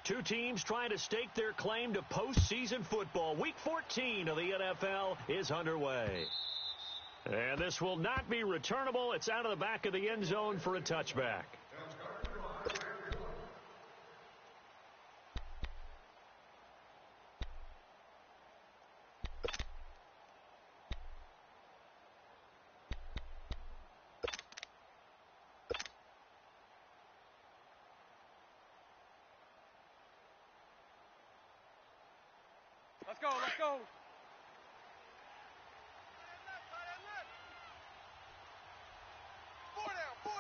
Two teams trying to stake their claim to postseason football. Week 14 of the NFL is underway. And this will not be returnable. It's out of the back of the end zone for a touchback. Let's go, let's go.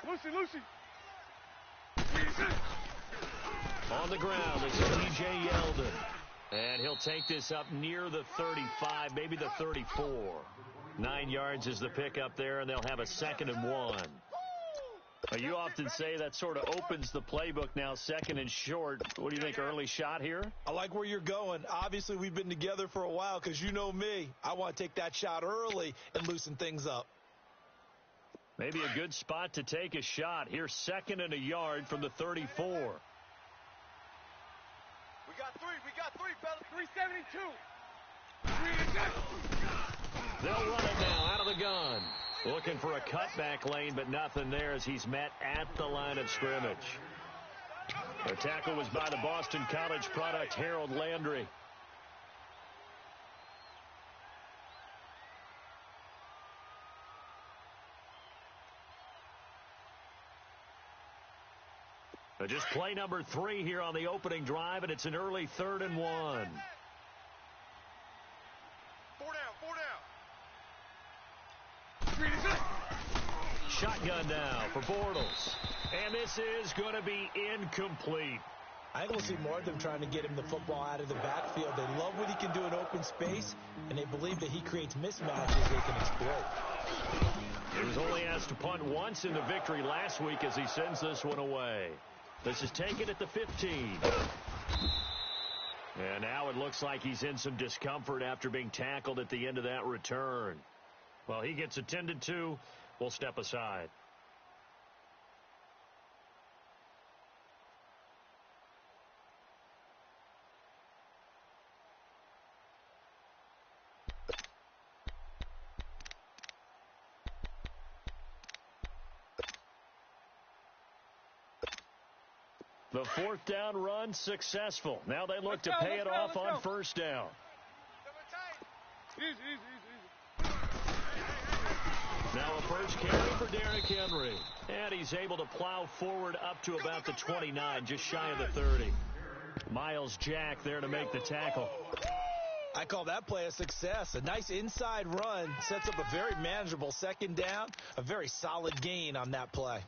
Lucy, Lucy. On the ground is T.J. Yeldon. And he'll take this up near the 35, maybe the 34. 9 yards is the pickup there, and they'll have a 2nd and 1. You often say that sort of opens the playbook now, 2nd and short. What do you think, early shot here? I like where you're going. Obviously, we've been together for a while because you know me. I want to take that shot early and loosen things up. Maybe a good spot to take a shot. Here's 2nd and a yard from the 34. We got three, fella. 372. They'll run it now out of the gun. Looking for a cutback lane, but nothing there as he's met at the line of scrimmage. The tackle was by the Boston College product, Harold Landry. Just play number 3 here on the opening drive, and it's an early 3rd and 1. 4 down. Shotgun now for Bortles. And this is going to be incomplete. I think we'll see more of them trying to get him the football out of the backfield. They love what he can do in open space, and they believe that he creates mismatches they can exploit. He was only asked to punt once in the victory last week as he sends this one away. This is taken at the 15. And now it looks like he's in some discomfort after being tackled at the end of that return. Well, he gets attended to. We'll step aside. The 4th down run successful. Now they look to pay it off on 1st down. Easy. Now a first carry for Derrick Henry. And he's able to plow forward up to about the 29, just shy of the 30. Miles Jack there to make the tackle. I call that play a success. A nice inside run sets up a very manageable 2nd down. A very solid gain on that play.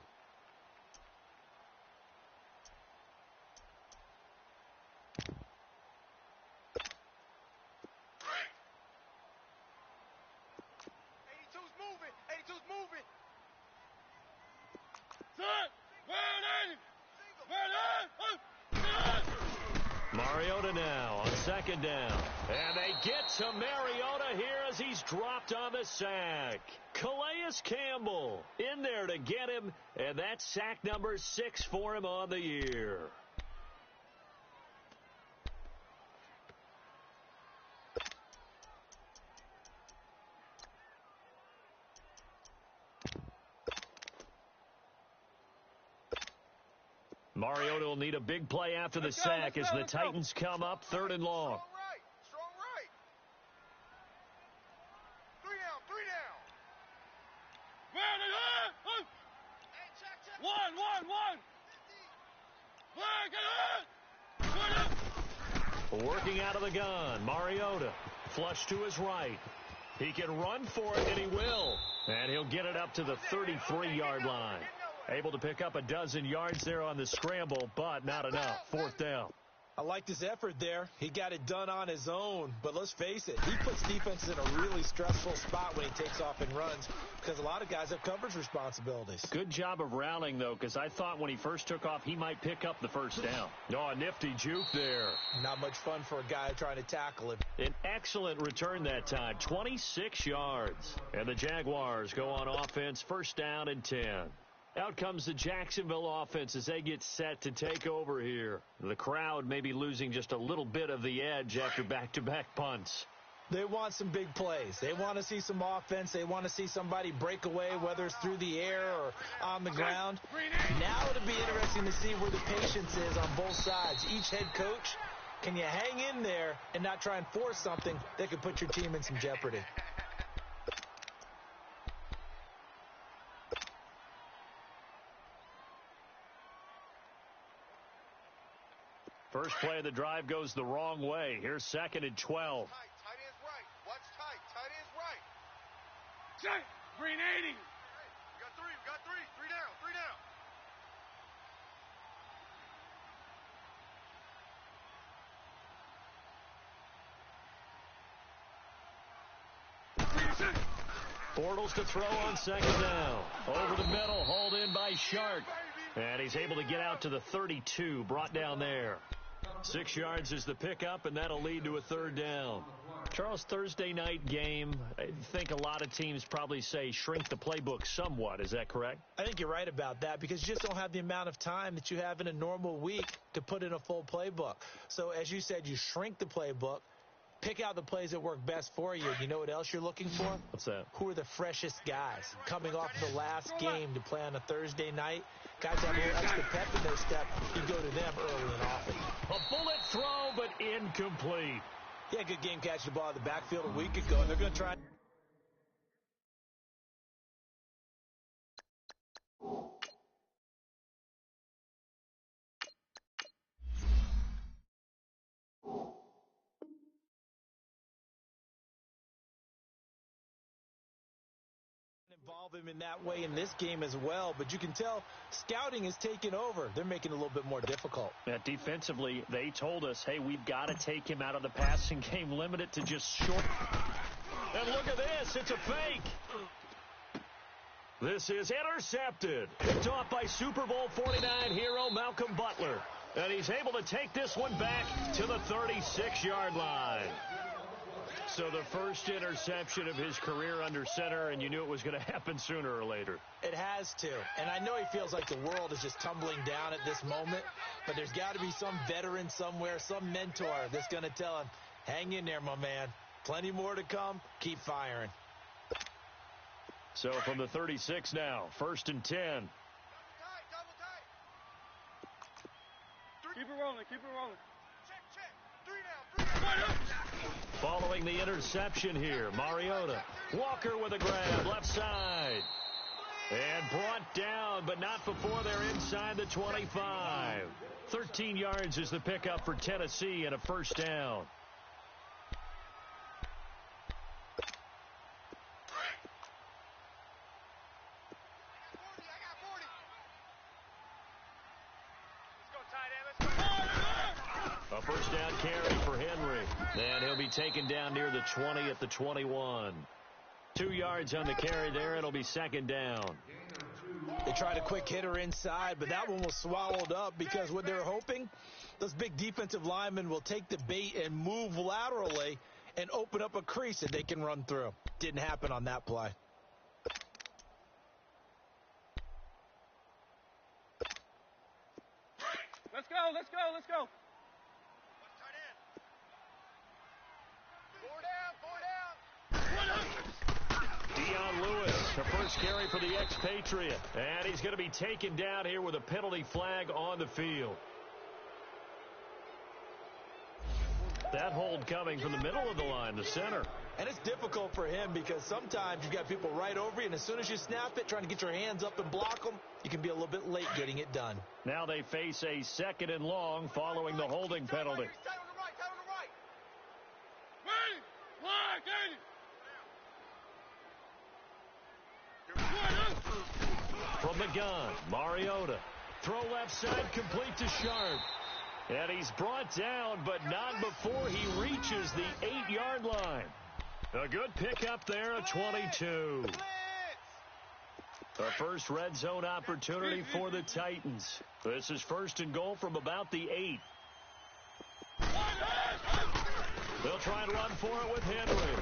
Mariota now on 2nd down. And they get to Mariota here as he's dropped on the sack. Calais Campbell in there to get him, and that's sack number 6 for him on the year. Mariota will need a big play after the sack as the Titans come up 3rd and long. Strong right. 3 down. Working out of the gun, Mariota. Flush to his right. He can run for it, and he will. And he'll get it up to the 33-yard line. Able to pick up a dozen yards there on the scramble, but not enough. 4th down. I liked his effort there. He got it done on his own. But let's face it, he puts defenses in a really stressful spot when he takes off and runs because a lot of guys have coverage responsibilities. Good job of rallying, though, because I thought when he first took off, he might pick up the 1st down. Oh, a nifty juke there. Not much fun for a guy trying to tackle him. An excellent return that time, 26 yards. And the Jaguars go on offense, 1st down and 10. Out comes the Jacksonville offense as they get set to take over here. The crowd may be losing just a little bit of the edge after back-to-back punts. They want some big plays. They want to see some offense. They want to see somebody break away, whether it's through the air or on the ground. Now it'll be interesting to see where the patience is on both sides. Each head coach, can you hang in there and not try and force something that could put your team in some jeopardy? First play of the drive goes the wrong way. Here's 2nd and 12. Tight end's right. Watch tight. Tight end's right. Tight. Green 80. We got three. We got three. Three down. Three down. Bortles to throw on 2nd down. Over the middle, hauled in by Shark. And he's able to get out to the 32, brought down there. 6 yards is the pickup, and that'll lead to a 3rd down. Charles, Thursday night game, I think a lot of teams probably say shrink the playbook somewhat. Is that correct? I think you're right about that because you just don't have the amount of time that you have in a normal week to put in a full playbook. So, as you said, you shrink the playbook. Pick out the plays that work best for you. You know what else you're looking for? What's that? Who are the freshest guys coming off the last game to play on a Thursday night? Guys have a little extra pep in their step. You go to them early and often. A bullet throw, but incomplete. Yeah, good game catching the ball in the backfield a week ago, and they're going to try. Involve him in that way in this game as well, but you can tell scouting is taking over. They're making it a little bit more difficult. Yeah, defensively, they told us, hey, we've got to take him out of the passing game, limit it to just short. And look at this, it's a fake. This is intercepted. Picked off by Super Bowl 49 hero Malcolm Butler. And he's able to take this one back to the 36-yard line. So the first interception of his career under center, and you knew it was going to happen sooner or later. It has to. And I know he feels like the world is just tumbling down at this moment, but there's got to be some veteran somewhere, some mentor that's going to tell him, hang in there, my man. Plenty more to come. Keep firing. So from the 36 now, 1st and 10. Double tight. Keep it rolling. Keep it rolling. Check. 3 down. Following the interception here, Mariota. Walker with a grab, left side. And brought down, but not before they're inside the 25. 13 yards is the pickup for Tennessee and a 1st down. A 1st down carry for Henry. And he'll be taken down near the 20 at the 21. 2 yards on the carry there. It'll be 2nd down. They tried a quick hitter inside, but that one was swallowed up because what they're hoping, those big defensive linemen will take the bait and move laterally and open up a crease that they can run through. Didn't happen on that play. Let's go. Dion Lewis, the first carry for the expatriate. And he's going to be taken down here with a penalty flag on the field. That hold coming from the middle of the line, the center. And it's difficult for him because sometimes you've got people right over you, and as soon as you snap it, trying to get your hands up and block them, you can be a little bit late getting it done. Now they face a 2nd and long following the holding penalty. From the gun, Mariota. Throw left side, complete to Sharp. And he's brought down, but not before he reaches the 8-yard line. A good pickup there, a 22. The first red zone opportunity for the Titans. This is 1st and goal from about the 8. They'll try and run for it with Henry.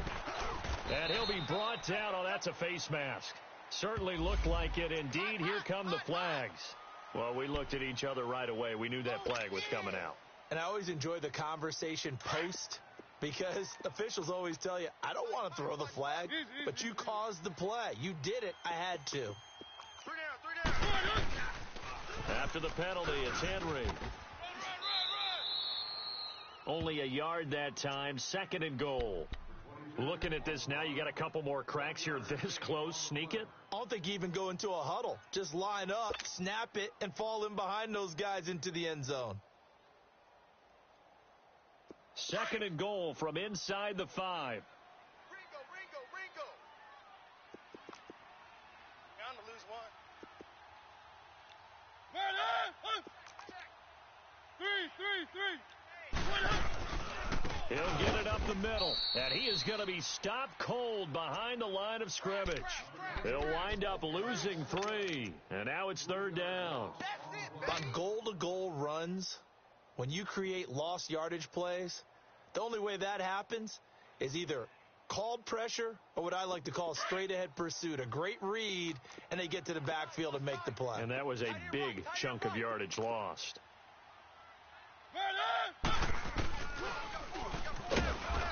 And he'll be brought down. Oh, that's a face mask. Certainly looked like it. Indeed, here come the flags. Well, we looked at each other right away. We knew that flag was coming out. And I always enjoy the conversation post because officials always tell you, I don't want to throw the flag, but you caused the play. You did it. I had to. 3 down, 3 down. After the penalty, it's Henry. Run. Only a yard that time, 2nd and goal. Looking at this now, you got a couple more cracks here this close. Sneak it? I don't think you even go into a huddle. Just line up, snap it, and fall in behind those guys into the end zone. 2nd and goal from inside the 5. Ringo. Bound to lose one. He'll get it up the middle, and he is going to be stopped cold behind the line of scrimmage. He'll wind up losing 3, and now it's 3rd down. On goal-to-goal runs, when you create lost yardage plays, the only way that happens is either called pressure or what I like to call straight-ahead pursuit, a great read, and they get to the backfield and make the play. And that was a big chunk of yardage lost.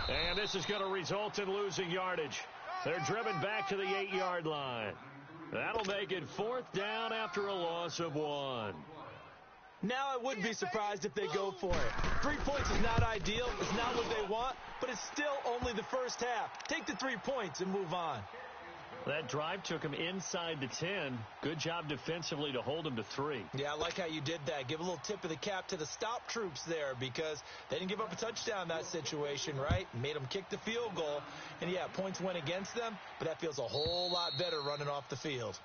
And this is going to result in losing yardage. They're driven back to the 8-yard line. That'll make it 4th down after a loss of 1. Now I wouldn't be surprised if they go for it. 3 points is not ideal. It's not what they want, but it's still only the first half. Take the 3 points and move on. That drive took him inside the 10. Good job defensively to hold him to 3. Yeah, I like how you did that. Give a little tip of the cap to the stop troops there because they didn't give up a touchdown in that situation, right? Made them kick the field goal. And, yeah, points went against them, but that feels a whole lot better running off the field.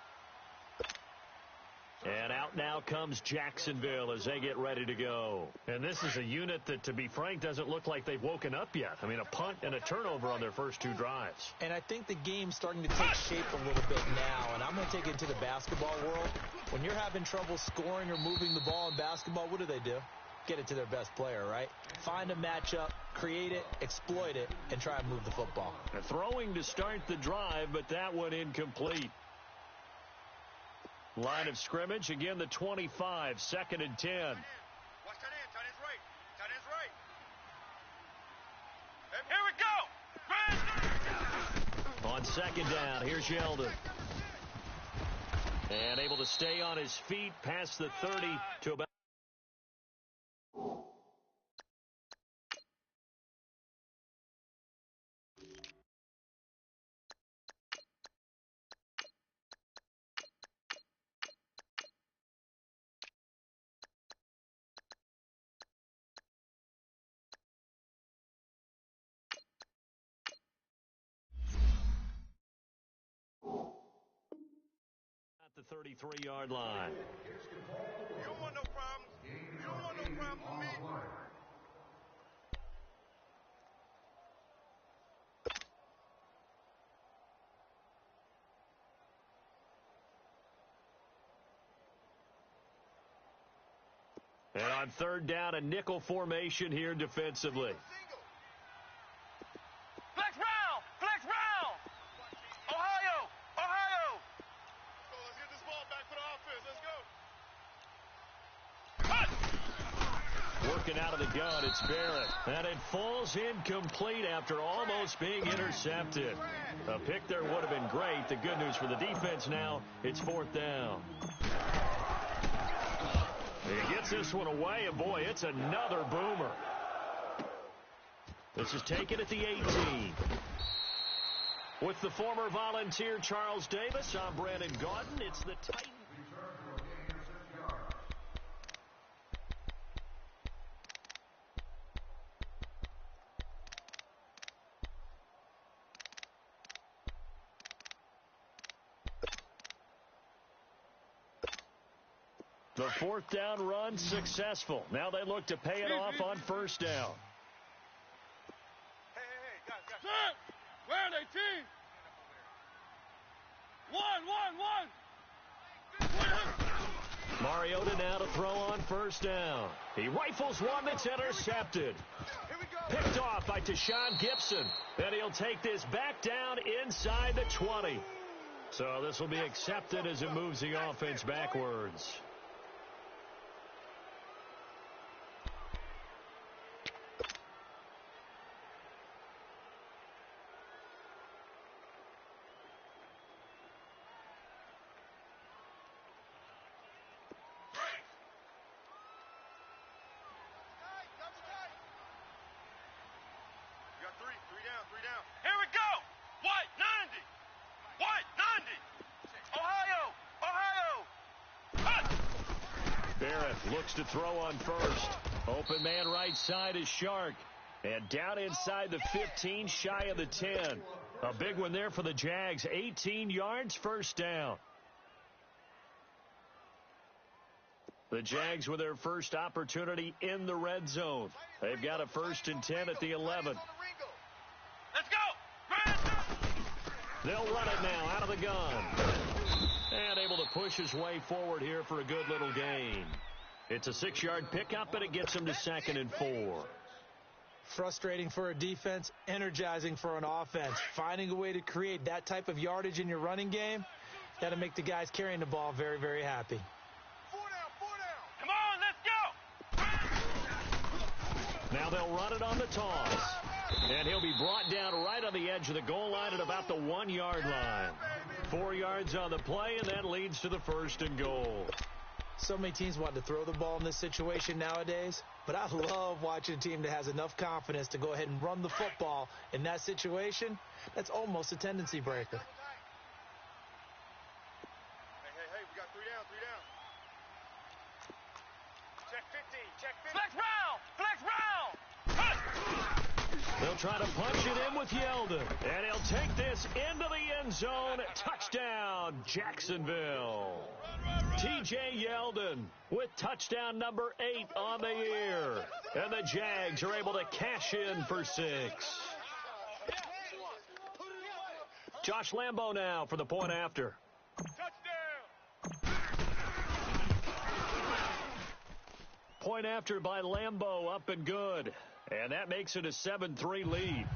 And out now comes Jacksonville as they get ready to go. And this is a unit that, to be frank, doesn't look like they've woken up yet. I mean, a punt and a turnover on their first 2 drives. And I think the game's starting to take shape a little bit now, and I'm going to take it to the basketball world. When you're having trouble scoring or moving the ball in basketball, what do? Get it to their best player, right? Find a matchup, create it, exploit it, and try and move the football. Throwing to start the drive, but that one incomplete. Line of scrimmage, again the 25, 2nd and 10. Watch tight end, tight end's right. Tight end's right. Here we go. On 2nd down, here's Yeldon. And able to stay on his feet past the 30 to about. The 33-yard line. You don't want no problems. You don't want no problems with me. And on 3rd down, a nickel formation here defensively. Flex round! Ohio! So let's get this ball back for the offense. Let's go. Working out of the gun, it's Barrett. And it falls incomplete after almost being intercepted. A pick there would have been great. The good news for the defense now, it's 4th down. He gets this one away, and boy, it's another boomer. This is taken at the 18. With the former Volunteer Charles Davis, I'm Brandon Gaudin. It's the Titans. The 4th down run successful. Now they look to pay it off on 1st down. Hey, guys. Set! Where are they, team? One. Mariota now to throw on 1st down. He rifles one that's intercepted. Here we go. Picked off by Tashawn Gibson. And he'll take this back down inside the 20. So this will be accepted as it moves the offense backwards. Three down. Here we go. White, 90. White, 90. Ohio. Barrett looks to throw on first. Open man right side is Shark. And down inside the 15, shy of the 10. A big one there for the Jags. 18 yards, first down. The Jags with their first opportunity in the red zone. They've got a 1st and 10 at the 11. Let's go. They'll run it now out of the gun. And able to push his way forward here for a good little gain. It's a 6-yard pickup, and it gets him to 2nd and 4. Frustrating for a defense, energizing for an offense. Finding a way to create that type of yardage in your running game, that'll make the guys carrying the ball very, very happy. 4 down. Come on, let's go. Now they'll run it on the toss. And he'll be brought down right on the edge of the goal line at about the 1-yard line. 4 yards on the play, and that leads to the 1st and goal. So many teams want to throw the ball in this situation nowadays, but I love watching a team that has enough confidence to go ahead and run the football in that situation. That's almost a tendency breaker. Hey, we got 3 down. Check 15. Flex round. They'll try to punch it in with Yeldon. And he'll take this into the end zone. Touchdown, Jacksonville. T.J. Yeldon with touchdown number 8 on the year. And the Jags are able to cash in for 6. Josh Lambo now for the point after. Point after by Lambo, up and good. And that makes it a 7-3 lead.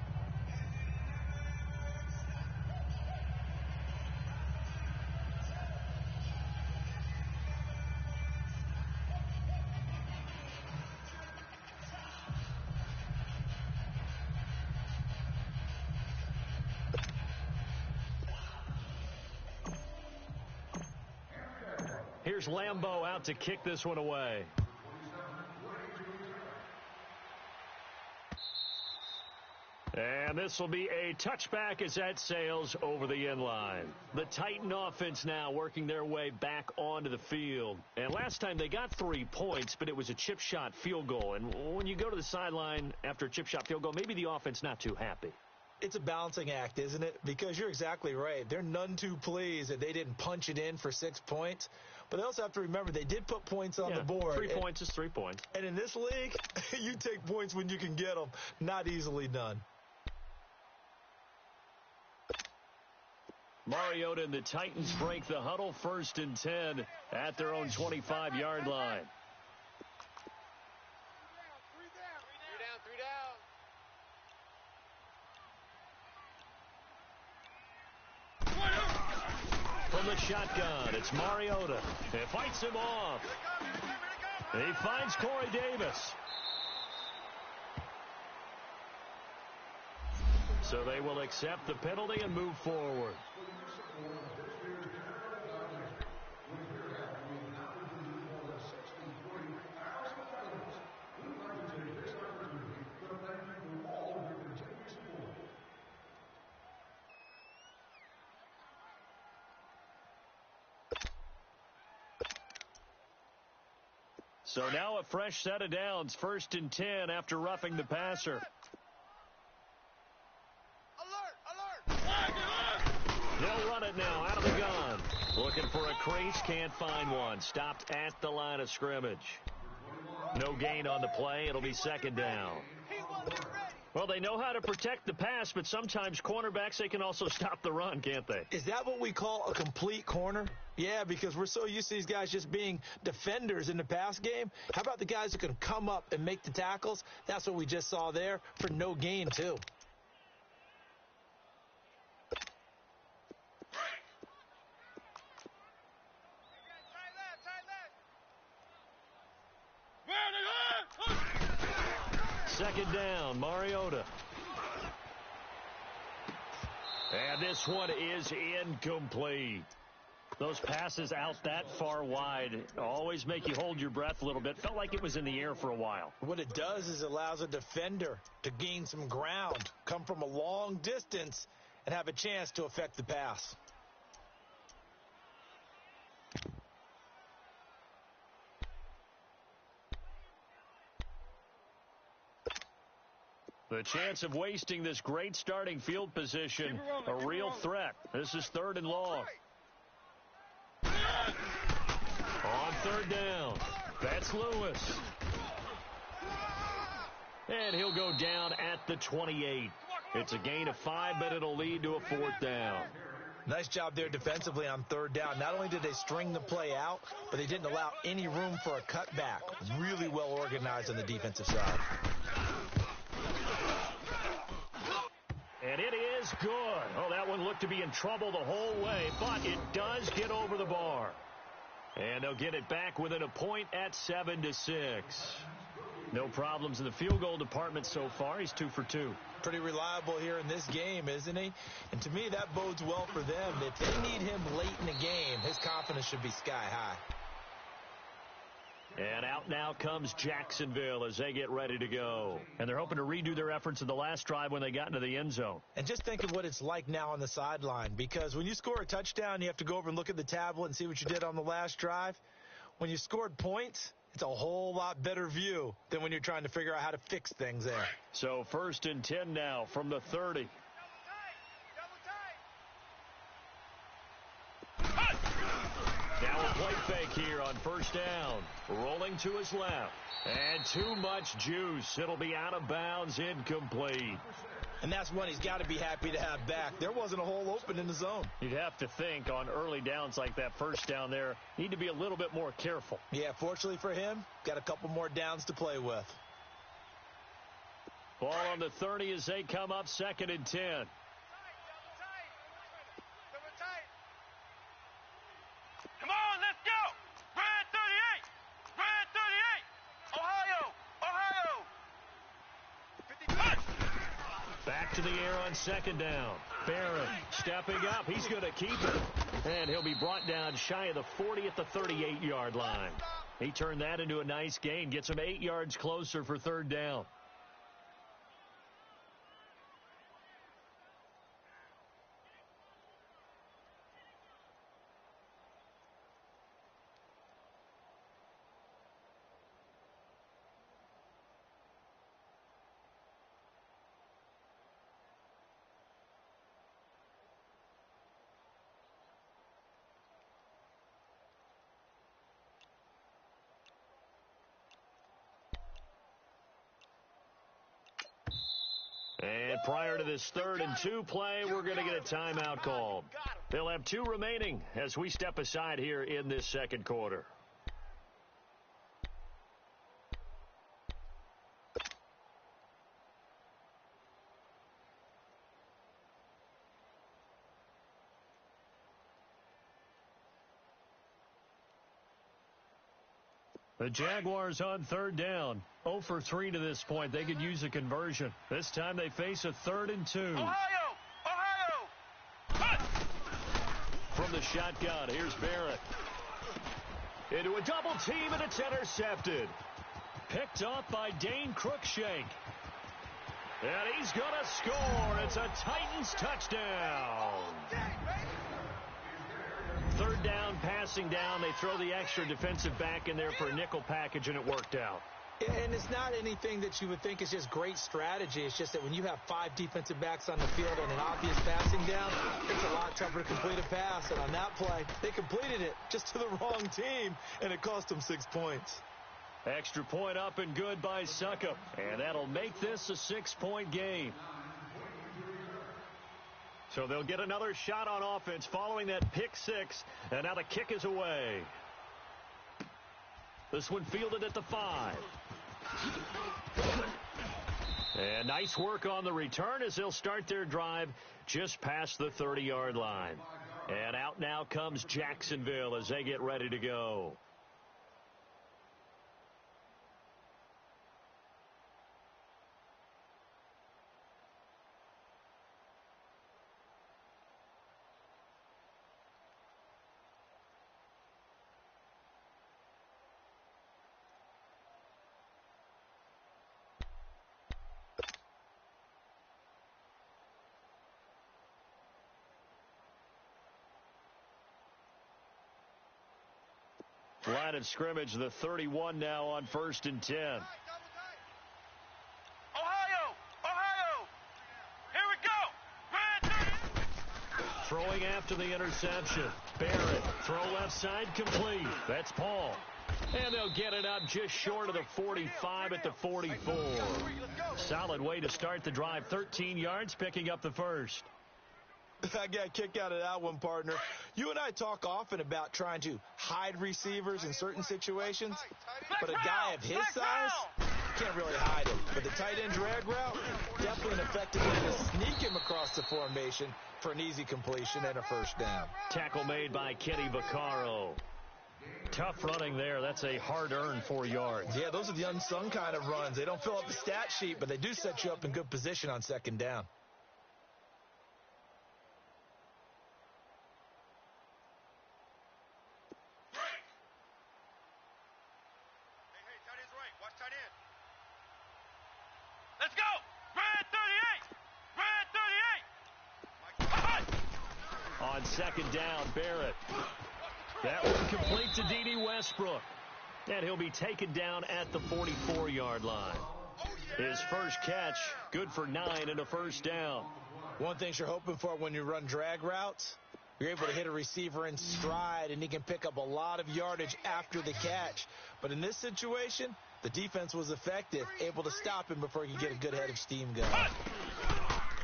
Here's Lambo out to kick this one away. And this will be a touchback as that sails over the end line. The Titan offense now working their way back onto the field. And last time they got 3 points, but it was a chip shot field goal. And when you go to the sideline after a chip shot field goal, maybe the offense not too happy. It's a balancing act, isn't it? Because you're exactly right. They're none too pleased that they didn't punch it in for 6 points. But they also have to remember they did put points on the board. 3 points is 3 points. And in this league, you take points when you can get them. Not easily done. Mariota and the Titans break the huddle, 1st and 10 at their own 25-yard line. From the shotgun, it's Mariota. It fights him off. He finds Corey Davis. So they will accept the penalty and move forward. So now a fresh set of downs, 1st and 10 after roughing the passer. They'll run it now out of the gun. Looking for a crease, can't find one. Stopped at the line of scrimmage. No gain on the play. It'll be 2nd down. Well, they know how to protect the pass, but sometimes cornerbacks, they can also stop the run, can't they? Is that what we call a complete corner? Yeah, because we're so used to these guys just being defenders in the pass game. How about the guys who can come up and make the tackles? That's what we just saw there for no gain, too. second down, Mariota. And this one is incomplete. Those passes out that far wide always make you hold your breath a little bit. Felt like it was in the air for a while. What it does is it allows a defender to gain some ground, come from a long distance, and have a chance to affect the pass. The chance of wasting this great starting field position, a real threat. This is 3rd and long. On 3rd down, that's Lewis. And he'll go down at the 28. It's a gain of 5, but it'll lead to a 4th down. Nice job there defensively on 3rd down. Not only did they string the play out, but they didn't allow any room for a cutback. Really well organized on the defensive side. And it is good. Oh, that one looked to be in trouble the whole way, but it does get over the bar. And they'll get it back within a point at 7-6. No problems in the field goal department so far. He's 2 for 2. Pretty reliable here in this game, isn't he? And to me, that bodes well for them. If they need him late in the game, his confidence should be sky high. And out now comes Jacksonville as they get ready to go. And they're hoping to redo their efforts in the last drive when they got into the end zone. And just think of what it's like now on the sideline, because when you score a touchdown, you have to go over and look at the tablet and see what you did on the last drive. When you scored points, it's a whole lot better view than when you're trying to figure out how to fix things there. So 1st and 10 now from the 30. Now a play fake here on 1st down. Rolling to his left. And too much juice. It'll be out of bounds, incomplete. And that's one he's got to be happy to have back. There wasn't a hole open in the zone. You'd have to think on early downs like that 1st down there, need to be a little bit more careful. Yeah, fortunately for him, got a couple more downs to play with. Ball on the 30 as they come up 2nd and 10. Come on, let's go! Red 38! Red 38! Ohio! Ohio! Back to the air on 2nd down. Barrett stepping up. He's going to keep it. And he'll be brought down shy of the 40 at the 38-yard line. He turned that into a nice gain. Gets him 8 yards closer for 3rd down. And prior to this 3rd and 2 play, we're going to get a timeout called. They'll have 2 remaining as we step aside here in this 2nd quarter. The Jaguars on 3rd down. 0 for 3 to this point. They could use a conversion. This time they face a 3rd and 2. Ohio! Ohio! From the shotgun, here's Barrett. Into a double team, and it's intercepted. Picked up by Dane Cruikshank. And he's going to score. It's a Titans touchdown. 3rd down, passing down. They throw the extra defensive back in there for a nickel package, and it worked out. And it's not anything that you would think is just great strategy. It's just that when you have 5 defensive backs on the field and an obvious passing down, it's a lot tougher to complete a pass. And on that play, they completed it just to the wrong team, and it cost them 6 points. Extra point up and good by Suckup. And that'll make this a 6-point game. So they'll get another shot on offense following that pick 6. And now the kick is away. This one fielded at the 5. And nice work on the return as they'll start their drive just past the 30-yard line. And out now comes Jacksonville as they get ready to go. Line of scrimmage, the 31 now on 1st and 10. Ohio! Ohio! Here we go! Throwing after the interception. Barrett, throw left side, complete. That's Paul. And they'll get it up just short of the 45 at the 44. Solid way to start the drive. 13 yards, picking up the first. I got a kick out of that one, partner. You and I talk often about trying to hide receivers in certain situations, but a guy of his size can't really hide him. But the tight end drag route, definitely an effective way to sneak him across the formation for an easy completion and a first down. Tackle made by Kenny Vaccaro. Tough running there. That's a hard-earned 4 yards. Yeah, those are the unsung kind of runs. They don't fill up the stat sheet, but they do set you up in good position on second down. Let's go! Red 38! On second down, Barrett. That one complete to D.D. Westbrook. And he'll be taken down at the 44-yard line. His first catch, good for 9 and a first down. One thing you're hoping for when you run drag routes, you're able to hit a receiver in stride, and he can pick up a lot of yardage after the catch. But in this situation, the defense was effective, able to stop him before he could get a good head of steam going.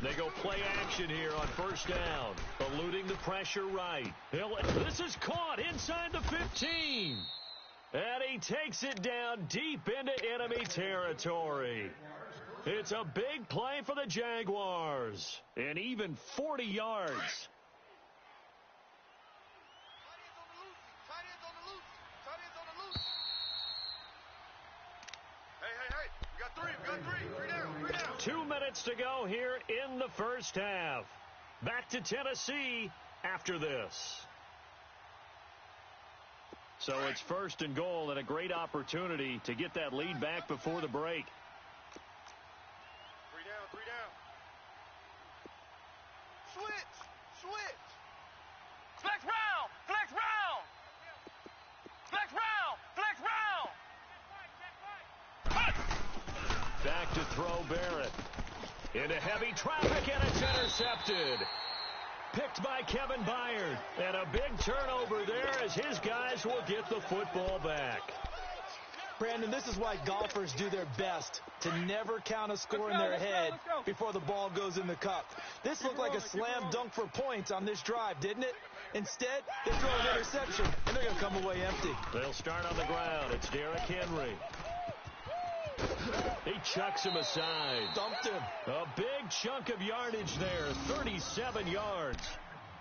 They go play action here on first down. Eluding the pressure right. This is caught inside the 15. And he takes it down deep into enemy territory. It's a big play for the Jaguars. And even 40 yards. We got three down. 2 minutes to go here in the first half. Back to Tennessee after this. So it's 1st and goal and a great opportunity to get that lead back before the break. Three down. Switch. Flex round! Back to throw Barrett. Into heavy traffic, and it's intercepted. Picked by Kevin Byard. And a big turnover there as his guys will get the football back. Brandon, this is why golfers do their best to never count a score in their head before the ball goes in the cup. This looked like a slam dunk for points on this drive, didn't it? Instead, they throw an interception, and they're going to come away empty. They'll start on the ground. It's Derrick Henry. He chucks him aside. Dumped him. A big chunk of yardage there, 37 yards.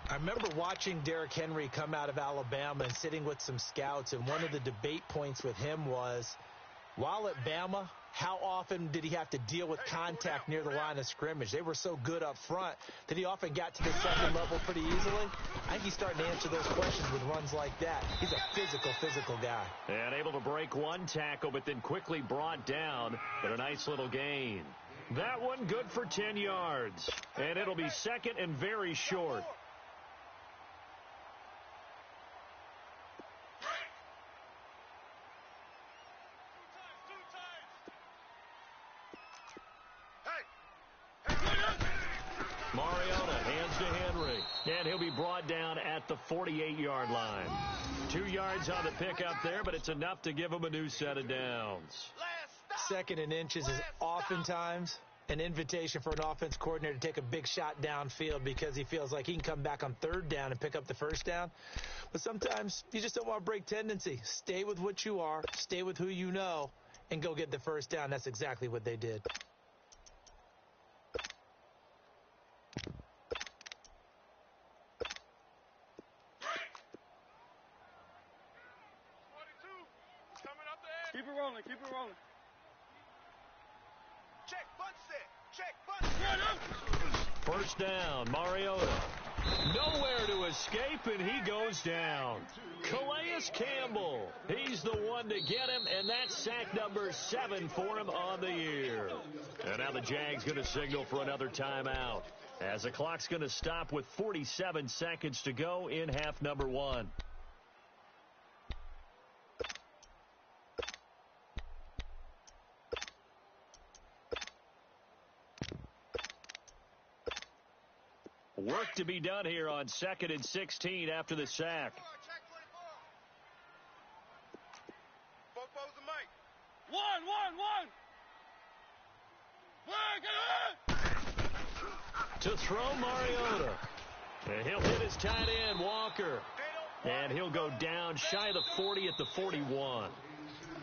I remember watching Derrick Henry come out of Alabama and sitting with some scouts, and one of the debate points with him was, while at Bama, how often did he have to deal with contact near the line of scrimmage? They were so good up front that he often got to the second level pretty easily. I think he's starting to answer those questions with runs like that. He's a physical guy. And able to break one tackle, but then quickly brought down, but a nice little gain. That one good for 10 yards. And it'll be second and very short. Mariota hands to Henry, and he'll be brought down at the 48-yard line. 2 yards on the pickup there, but it's enough to give him a new set of downs. Second and inches is oftentimes an invitation for an offense coordinator to take a big shot downfield because he feels like he can come back on third down and pick up the first down. But sometimes you just don't want to break tendency. Stay with what you are, stay with who you know, and go get the first down. That's exactly what they did. Keep it rolling. Check, bunt set. First down, Mariota. Nowhere to escape, and he goes down. Calais Campbell, he's the one to get him, and that's sack number 7 for him on the year. And now the Jags going to signal for another timeout, as the clock's going to stop with 47 seconds to go in half number 1. Work to be done here on 2nd and 16 after the sack. Check 24. Bobo's the mic. To throw Mariota. And he'll hit his tight end, Walker. And he'll go down shy of the 40 at the 41.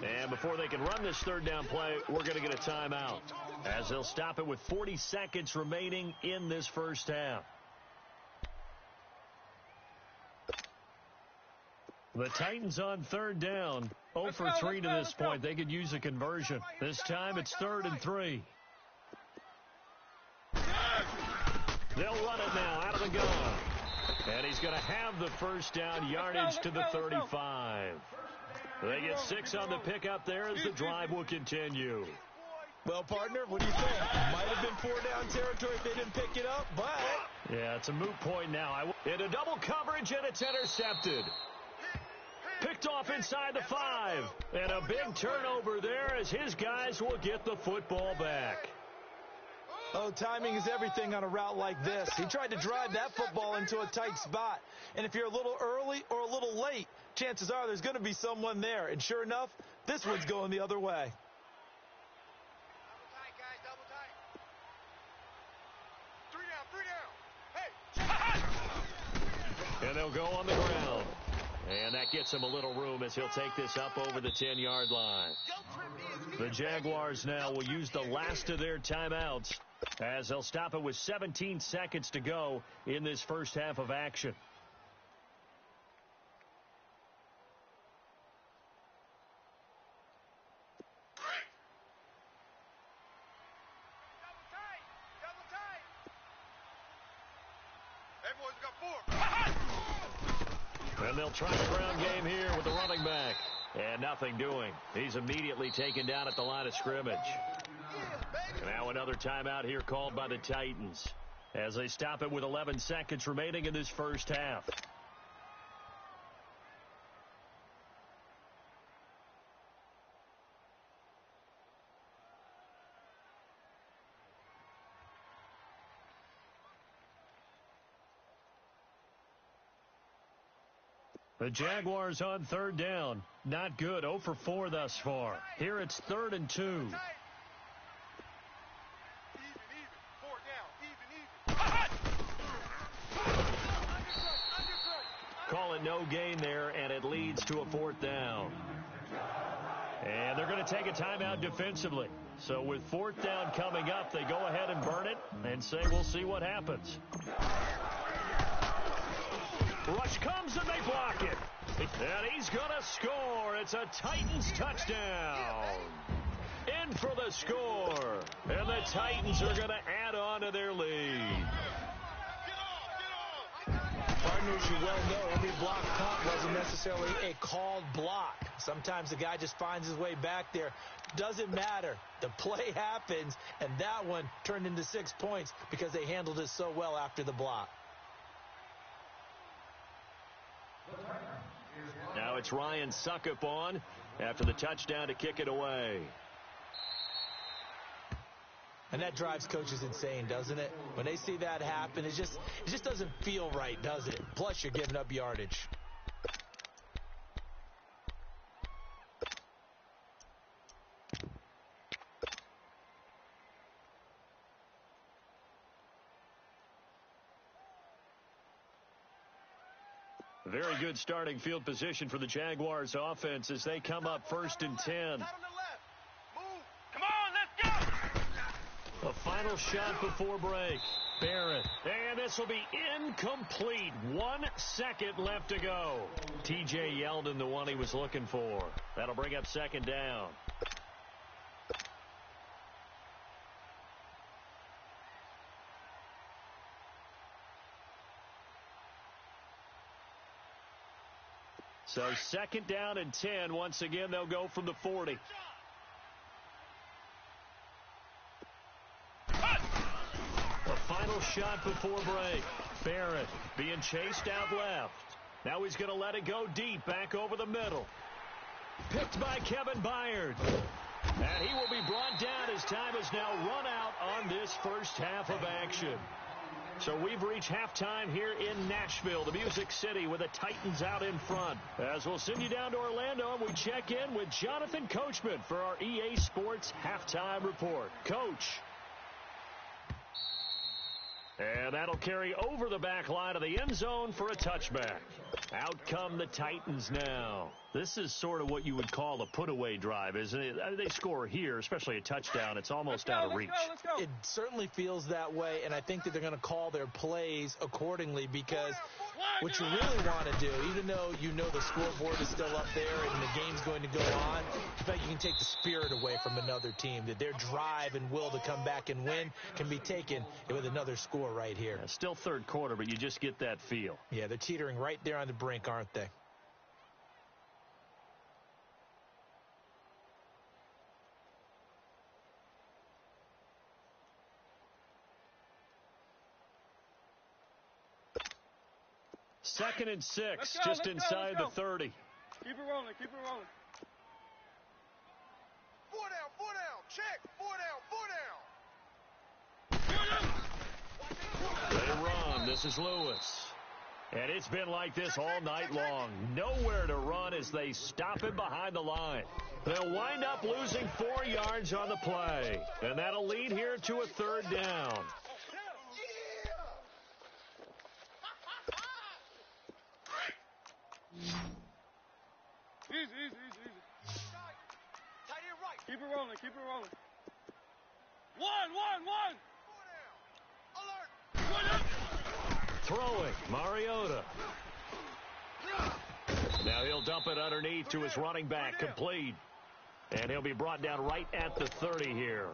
And before they can run this third down play, we're going to get a timeout, as they'll stop it with 40 seconds remaining in this first half. The Titans on third down, 0 for 3 to this point. They could use a conversion. This time it's 3rd and 3. They'll run it now out of the gun. And he's going to have the first down, yardage to the 35. They get 6 on the pickup there as the drive will continue. Well, partner, what do you think? Might have been 4-down territory if they didn't pick it up, but... Yeah, it's a moot point now. In a double coverage, and it's intercepted. Picked off inside the 5. And a big turnover there as his guys will get the football back. Oh, timing is everything on a route like this. He tried to drive that football into a tight spot. And if you're a little early or a little late, chances are there's going to be someone there. And sure enough, this one's going the other way. Double tight, guys, double tight. 3 down. Hey. And they'll go on the ground. And that gets him a little room as he'll take this up over the 10-yard line. The Jaguars now will use the last of their timeouts, as they'll stop it with 17 seconds to go in this first half of action. Double tight. Hey, boys, we got 4. And they'll try the ground game here with the running back. And nothing doing. He's immediately taken down at the line of scrimmage. Now another timeout here called by the Titans, as they stop it with 11 seconds remaining in this first half. The Jaguars on third down. Not good. 0 for 4 thus far. Here it's 3rd and 2. Even. 4 down. Even. Call it no gain there, and it leads to a 4th down. And they're going to take a timeout defensively. So with 4th down coming up, they go ahead and burn it and say we'll see what happens. Rush comes and they block it. And he's going to score. It's a Titans touchdown. In for the score. And the Titans are going to add on to their lead. Partners, you well know every block punt wasn't necessarily a called block. Sometimes the guy just finds his way back there. Doesn't matter. The play happens, and that one turned into 6 points because they handled it so well after the block. Now it's Ryan Suckup on after the touchdown to kick it away. And that drives coaches insane, doesn't it? When they see that happen, it just doesn't feel right, does it? Plus, you're giving up yardage. Very good starting field position for the Jaguars offense as they come up 1st and 10. Come on, let's go! A final shot before break. Barrett. And this will be incomplete. 1 second left to go. T.J. Yeldon, the one he was looking for. That'll bring up 2nd down. So 2nd down and 10. Once again, they'll go from the 40. A final shot before break. Barrett being chased out left. Now he's going to let it go deep back over the middle. Picked by Kevin Byard. And he will be brought down as time is now run out on this first half of action. So we've reached halftime here in Nashville, the Music City, with the Titans out in front. As we'll send you down to Orlando, and we check in with Jonathan Coachman for our EA Sports Halftime Report. Coach. And that'll carry over the back line of the end zone for a touchback. Out come the Titans now. This is sort of what you would call a put-away drive, isn't it? They score here, especially a touchdown. It's almost out of reach. Let's go. It certainly feels that way, and I think that they're going to call their plays accordingly because what you really want to do, even though you know the scoreboard is still up there and the game's going to go on, in fact, you can take the spirit away from another team, that their drive and will to come back and win can be taken with another score right here. Yeah, still third quarter, but you just get that feel. Yeah, they're teetering right there on the brink, aren't they? Second and 6, Let's just go, inside let's the 30. Keep it rolling, keep it rolling. 4 down, check, 4 down. They run. This is Lewis. And it's been like this all night long. Nowhere to run as they stop him behind the line. They'll wind up losing 4 yards on the play. And that'll lead here to a third down. Easy. Tight end right. Keep it rolling, keep it rolling. One. 4 down. Alert. Throwing, Mariota. Now he'll dump it underneath to his running back, complete. And he'll be brought down right at the 30 here.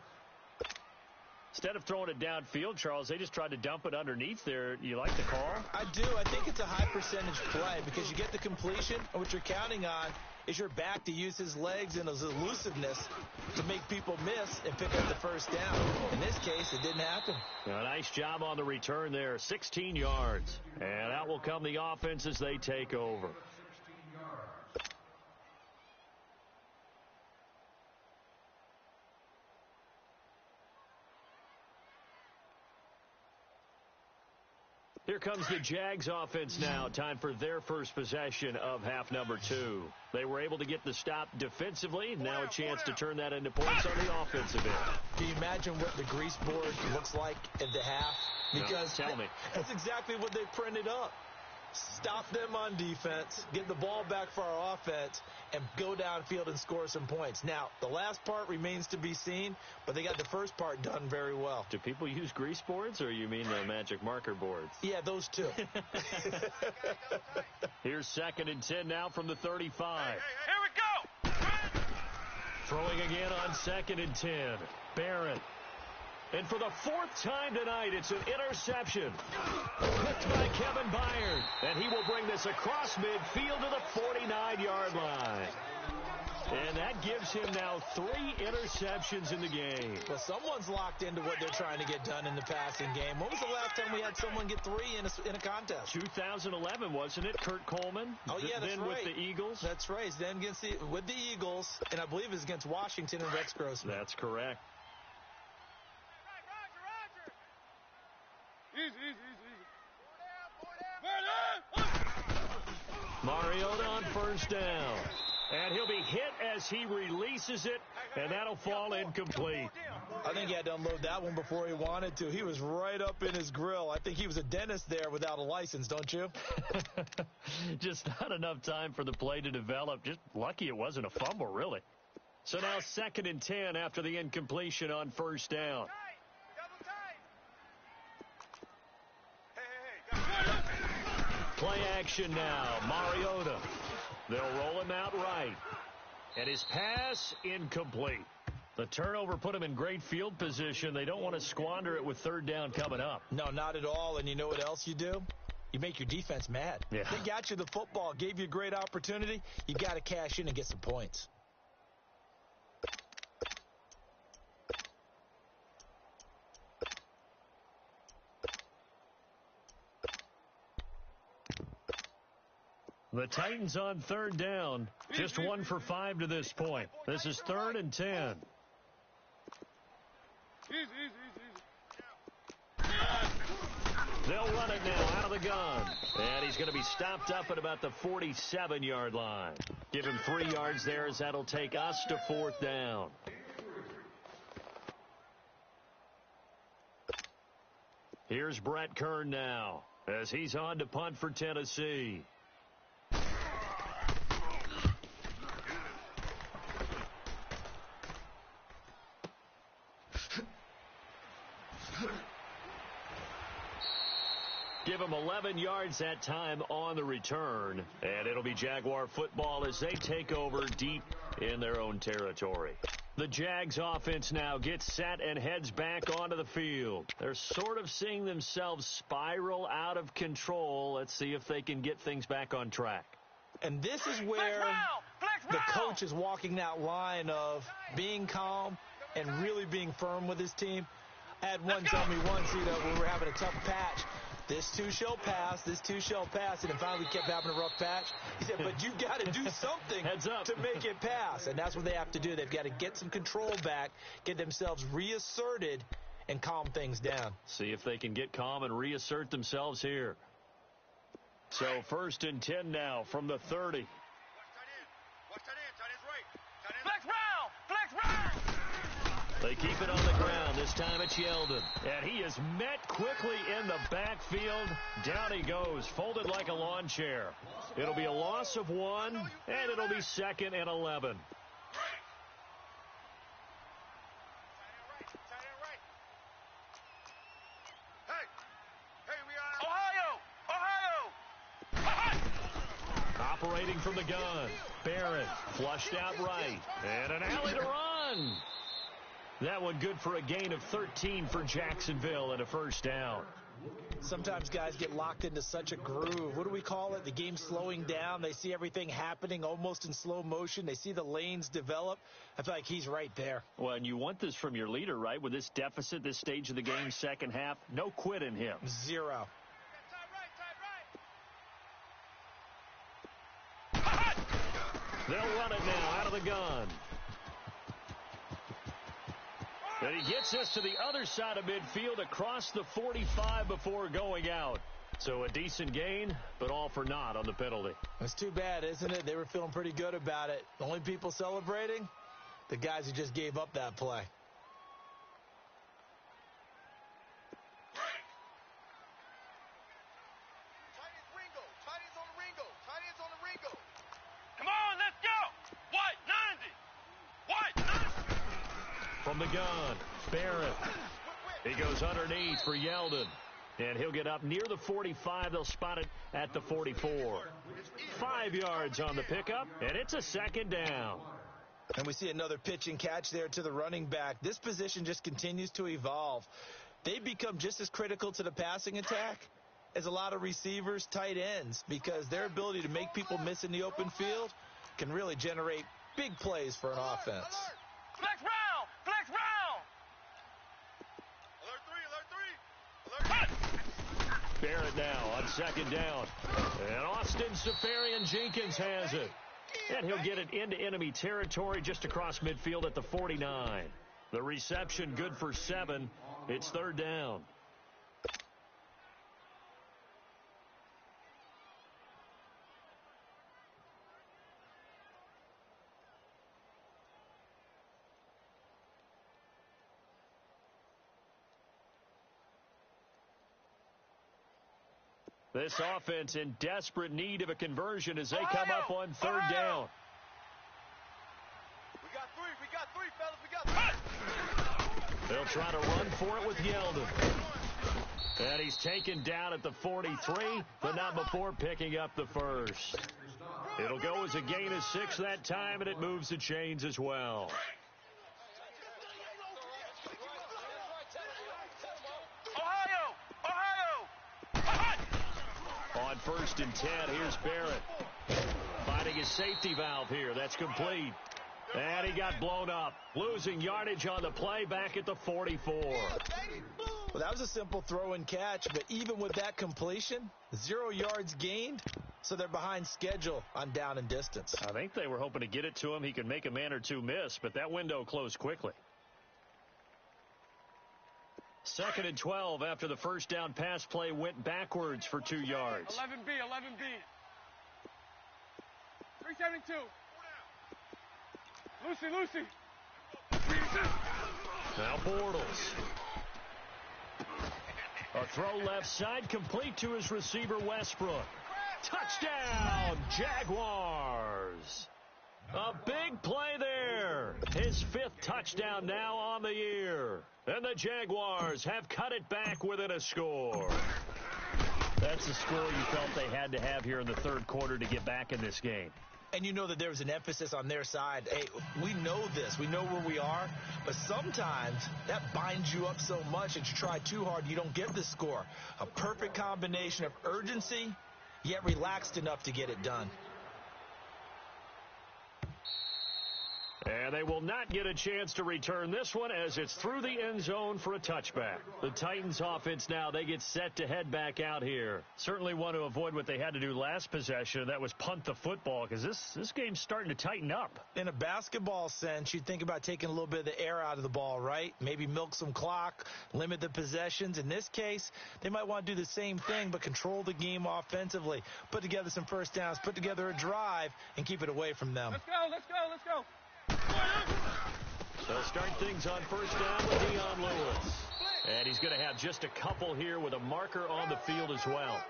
Instead of throwing it downfield, Charles, they just tried to dump it underneath there. You like the call? I do. I think it's a high percentage play because you get the completion, and what you're counting on is your back to use his legs and his elusiveness to make people miss and pick up the first down. In this case, it didn't happen. A nice job on the return there, 16 yards. And out will come the offense as they take over. Here comes the JAX offense now. Time for their first possession of half number 2. They were able to get the stop defensively. Now a chance to turn that into points on the offensive end. Can you imagine what the grease board looks like at the half? Because no, tell me. That's exactly what they printed up. Stop them on defense, get the ball back for our offense, and go downfield and score some points. Now, the last part remains to be seen, but they got the first part done very well. Do people use grease boards, or you mean the magic marker boards? Yeah, those two. Here's 2nd and 10 now from the 35. Here we go. Throwing again on 2nd and 10. Barrett. And for the 4th time tonight, it's an interception. Picked by Kevin Byard. And he will bring this across midfield to the 49-yard line. And that gives him now 3 interceptions in the game. Well, someone's locked into what they're trying to get done in the passing game. When was the last time we had someone get 3 in a contest? 2011, wasn't it? Kurt Coleman? Oh, yeah, that's then right. with the Eagles? That's right. Then with the Eagles, and I believe it was against Washington and Rex Grossman. That's correct. Easy. 4 down. Mariota on first down. And he'll be hit as he releases it, and that'll fall incomplete. I think he had to unload that one before he wanted to. He was right up in his grill. I think he was a dentist there without a license, don't you? Just not enough time for the play to develop. Just lucky it wasn't a fumble, really. So now 2nd and 10 after the incompletion on first down. Play action now. Mariota. They'll roll him out right. And his pass incomplete. The turnover put him in great field position. They don't want to squander it with 3rd down coming up. No, not at all. And you know what else you do? You make your defense mad. Yeah. They got you the football, gave you a great opportunity. You got to cash in and get some points. The Titans on 3rd down. Just 1 for 5 to this point. This is 3rd and 10. Easy. They'll run it now out of the gun. And he's going to be stopped up at about the 47-yard line. Give him 3 yards there as that'll take us to 4th down. Here's Brett Kern now as he's on to punt for Tennessee. Give him 11 yards that time on the return, and it'll be Jaguar football as they take over deep in their own territory. The Jags offense now gets set and heads back onto the field. They're sort of seeing themselves spiral out of control. Let's see if they can get things back on track. And this is where the coach is walking that line of being calm and really being firm with his team. I had one tell me once, when we were having a tough patch, this too shall pass, this too shall pass, and then finally we kept having a rough patch. He said, but you've got to do something to make it pass, and that's what they have to do. They've got to get some control back, get themselves reasserted, and calm things down. See if they can get calm and reassert themselves here. So 1st and 10 now from the 30. Watch tight end. Tight end's right. Flex round! Flex round! They keep it on the ground. This time it's Yeldon. And he is met quickly in the backfield. Down he goes, folded like a lawn chair. It'll be a loss of 1, and it'll be 2nd and 11. Operating from the gun. Barrett flushed out right. And an alley to run. That one good for a gain of 13 for Jacksonville and a 1st down. Sometimes guys get locked into such a groove. What do we call it? The game slowing down. They see everything happening almost in slow motion. They see the lanes develop. I feel like he's right there. Well, and you want this from your leader, right? With this deficit, this stage of the game, second half, no quit in him. 0. They'll run it now out of the gun. And he gets us to the other side of midfield across the 45 before going out. So a decent gain, but all for naught on the penalty. It's too bad, isn't it? They were feeling pretty good about it. The only people celebrating, the guys who just gave up that play. Come on, let's go! White, 90! White, 90! From the gun, Barrett. He goes underneath for Yeldon. And he'll get up near the 45. They'll spot it at the 44. 5 yards on the pickup, and it's a 2nd down. And we see another pitch and catch there to the running back. This position just continues to evolve. They become just as critical to the passing attack as a lot of receivers, tight ends, because their ability to make people miss in the open field can really generate big plays for an offense. Flex round! Flex round! Alert 3! Barrett now on 2nd down. And Austin Safarian-Jenkins has it. And he'll get it into enemy territory just across midfield at the 49. The reception good for 7. It's 3rd down. This offense in desperate need of a conversion as they come up on 3rd down. We got 3, fellas. We got 3. They'll try to run for it with Yeldon. And he's taken down at the 43, but not before picking up the 1st. It'll go as a gain of 6 that time, and it moves the chains as well. On 1st and 10, here's Barrett. Finding his safety valve here. That's complete. And he got blown up. Losing yardage on the play back at the 44. Well, that was a simple throw and catch, but even with that completion, 0 yards gained, so they're behind schedule on down and distance. I think they were hoping to get it to him. He could make a man or two miss, but that window closed quickly. 2nd and 12 after the first down pass play went backwards for 2 yards. 11B, 11B. 372. Lucy. Now Bortles. A throw left side, complete to his receiver, Westbrook. Touchdown, Jaguars. A big play there. His 5th touchdown now on the year. And the Jaguars have cut it back within a score. That's the score you felt they had to have here in the 3rd quarter to get back in this game. And you know that there was an emphasis on their side. Hey, we know this. We know where we are. But sometimes that binds you up so much that you try too hard, you don't get the score. A perfect combination of urgency, yet relaxed enough to get it done. And they will not get a chance to return this one as it's through the end zone for a touchback. The Titans offense now, they get set to head back out here. Certainly want to avoid what they had to do last possession, and that was punt the football, because this game's starting to tighten up. In a basketball sense, you think about taking a little bit of the air out of the ball, right? Maybe milk some clock, limit the possessions. In this case, they might want to do the same thing, but control the game offensively. Put together some first downs, put together a drive, and keep it away from them. Let's go. They'll start things on first down with Dion Lewis. And he's going to have just a couple here with a marker on the field as well.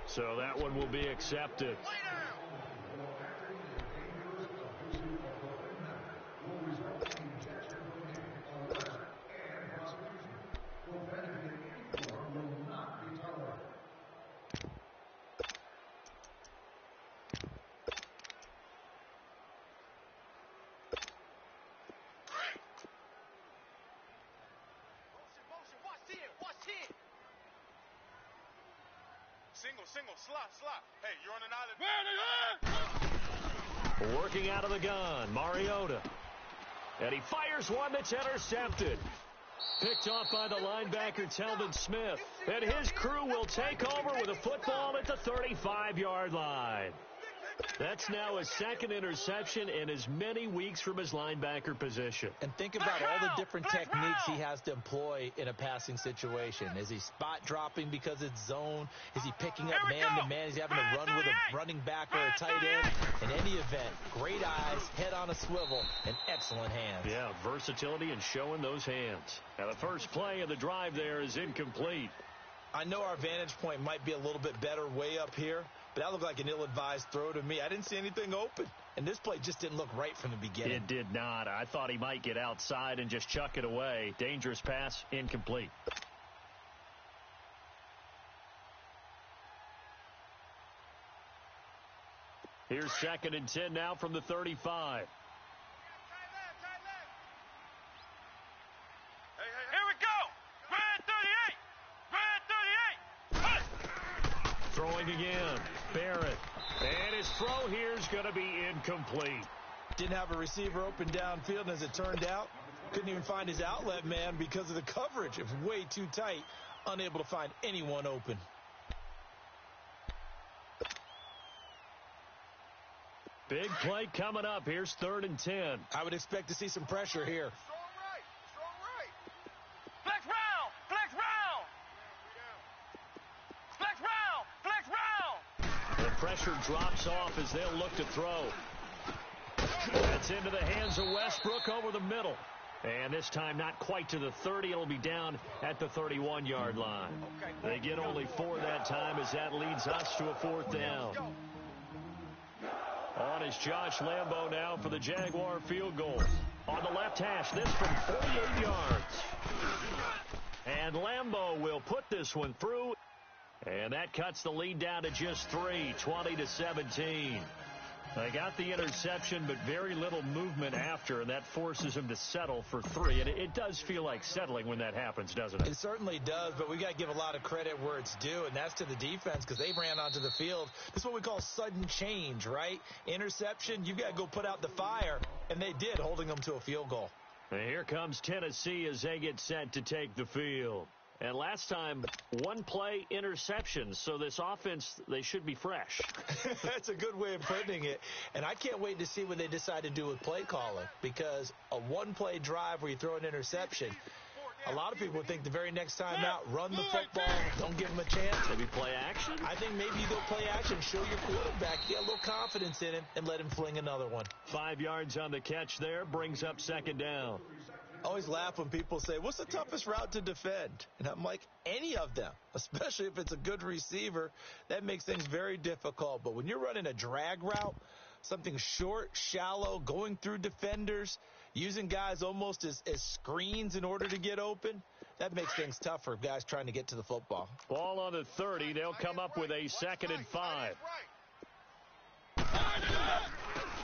So that one will be accepted. Single, slot. Hey, you're on an island. Working out of the gun, Mariota. And he fires one that's intercepted. Picked off by the linebacker, Telvin Smith. And his crew will take over with a football at the 35-yard line. That's now his 2nd interception in as many weeks from his linebacker position. And think about all the different techniques he has to employ in a passing situation. Is he spot dropping because it's zone? Is he picking up man-to-man? Is he having to run with a running back or a tight end? In any event, great eyes, head on a swivel, and excellent hands. Yeah, versatility and showing those hands. Now the first play of the drive there is incomplete. I know our vantage point might be a little bit better way up here, but that looked like an ill-advised throw to me. I didn't see anything open, and this play just didn't look right from the beginning. It did not. I thought he might get outside and just chuck it away. Dangerous pass, incomplete. Here's 2nd and 10 now from the 35. Here we go. Red 38. Throwing again. Barrett. And his throw here is going to be incomplete. Didn't have a receiver open downfield, and as it turned out, couldn't even find his outlet man because of the coverage. It was way too tight, unable to find anyone open. Big play coming up. Here's 3rd and 10. I would expect to see some pressure here. Strong right. Flex round. The pressure drops off as they'll look to throw. That's into the hands of Westbrook over the middle. And this time not quite to the 30. It'll be down at the 31-yard line. They get only 4 that time as that leads us to a 4th down. On is Josh Lambo now for the Jaguar field goal. On the left hash, this from 48 yards. And Lambo will put this one through. And that cuts the lead down to just 3, 20-17. They got the interception, but very little movement after, and that forces him to settle for 3. And it does feel like settling when that happens, doesn't it? It certainly does, but we got to give a lot of credit where it's due, and that's to the defense because they ran onto the field. This is what we call sudden change, right? Interception, you've got to go put out the fire, and they did, holding them to a field goal. And here comes Tennessee as they get set to take the field. And last time, 1 play interception, so this offense, they should be fresh. That's a good way of putting it. And I can't wait to see what they decide to do with play calling, because a 1-play drive where you throw an interception, A lot of people think the very next time out, run the football, don't give him a chance. Maybe play action? I think maybe you go play action, show your quarterback, get a little confidence in him, and let him fling another one. 5 yards on the catch there, brings up second down. I always laugh when people say, what's the toughest route to defend? And I'm like, any of them, especially if it's a good receiver. That makes things very difficult. But when you're running a drag route, something short, shallow, going through defenders, using guys almost as screens in order to get open, that makes things tough for guys trying to get to the football. Ball on the 30. They'll come up with a 2nd and 5.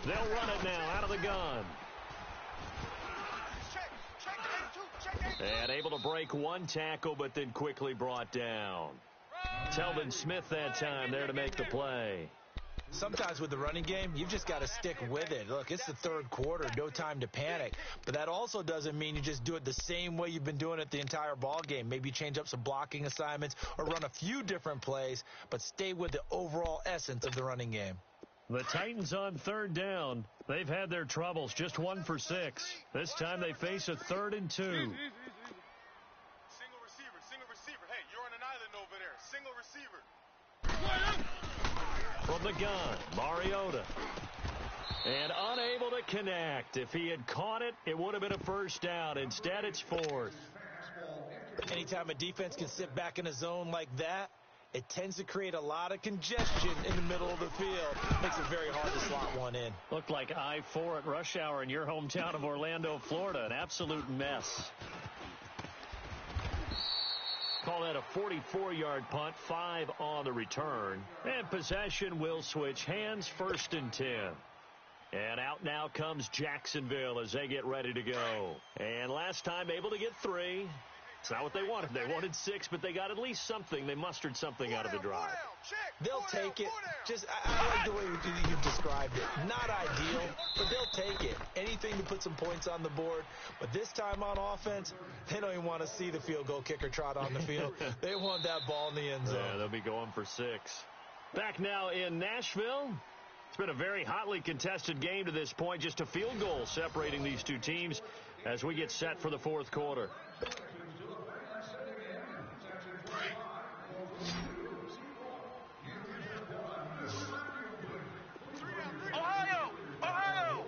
They'll run it now out of the gun. And able to break one tackle, but then quickly brought down. Telvin Smith that time there to make the play. Sometimes with the running game, you've just got to stick with it. Look, it's the third quarter, no time to panic. But that also doesn't mean you just do it the same way you've been doing it the entire ball game. Maybe change up some blocking assignments or run a few different plays, but stay with the overall essence of the running game. The Titans on 3rd down. They've had their troubles, just 1 for 6. This time they face a 3rd and 2. Single receiver. Hey, you're on an island over there. Single receiver. From the gun, Mariota. And unable to connect. If he had caught it, it would have been a first down. Instead, it's 4th. Anytime a defense can sit back in a zone like that, it tends to create a lot of congestion in the middle of the field. Makes it very hard to slot one in. Looked like I-4 at rush hour in your hometown of Orlando, Florida. An absolute mess. Call that a 44-yard punt, 5 on the return. And possession will switch hands, 1st and 10. And out now comes Jacksonville as they get ready to go. And last time able to get 3. It's not what they wanted. They wanted 6, but they got at least something. They mustered something out of the drive. They'll take it. I like the way you described it. Not ideal, but they'll take it. Anything to put some points on the board. But this time on offense, they don't even want to see the field goal kicker trot on the field. They want that ball in the end zone. Yeah, they'll be going for 6. Back now in Nashville. It's been a very hotly contested game to this point. Just a field goal separating these two teams as we get set for the 4th quarter. Ohio!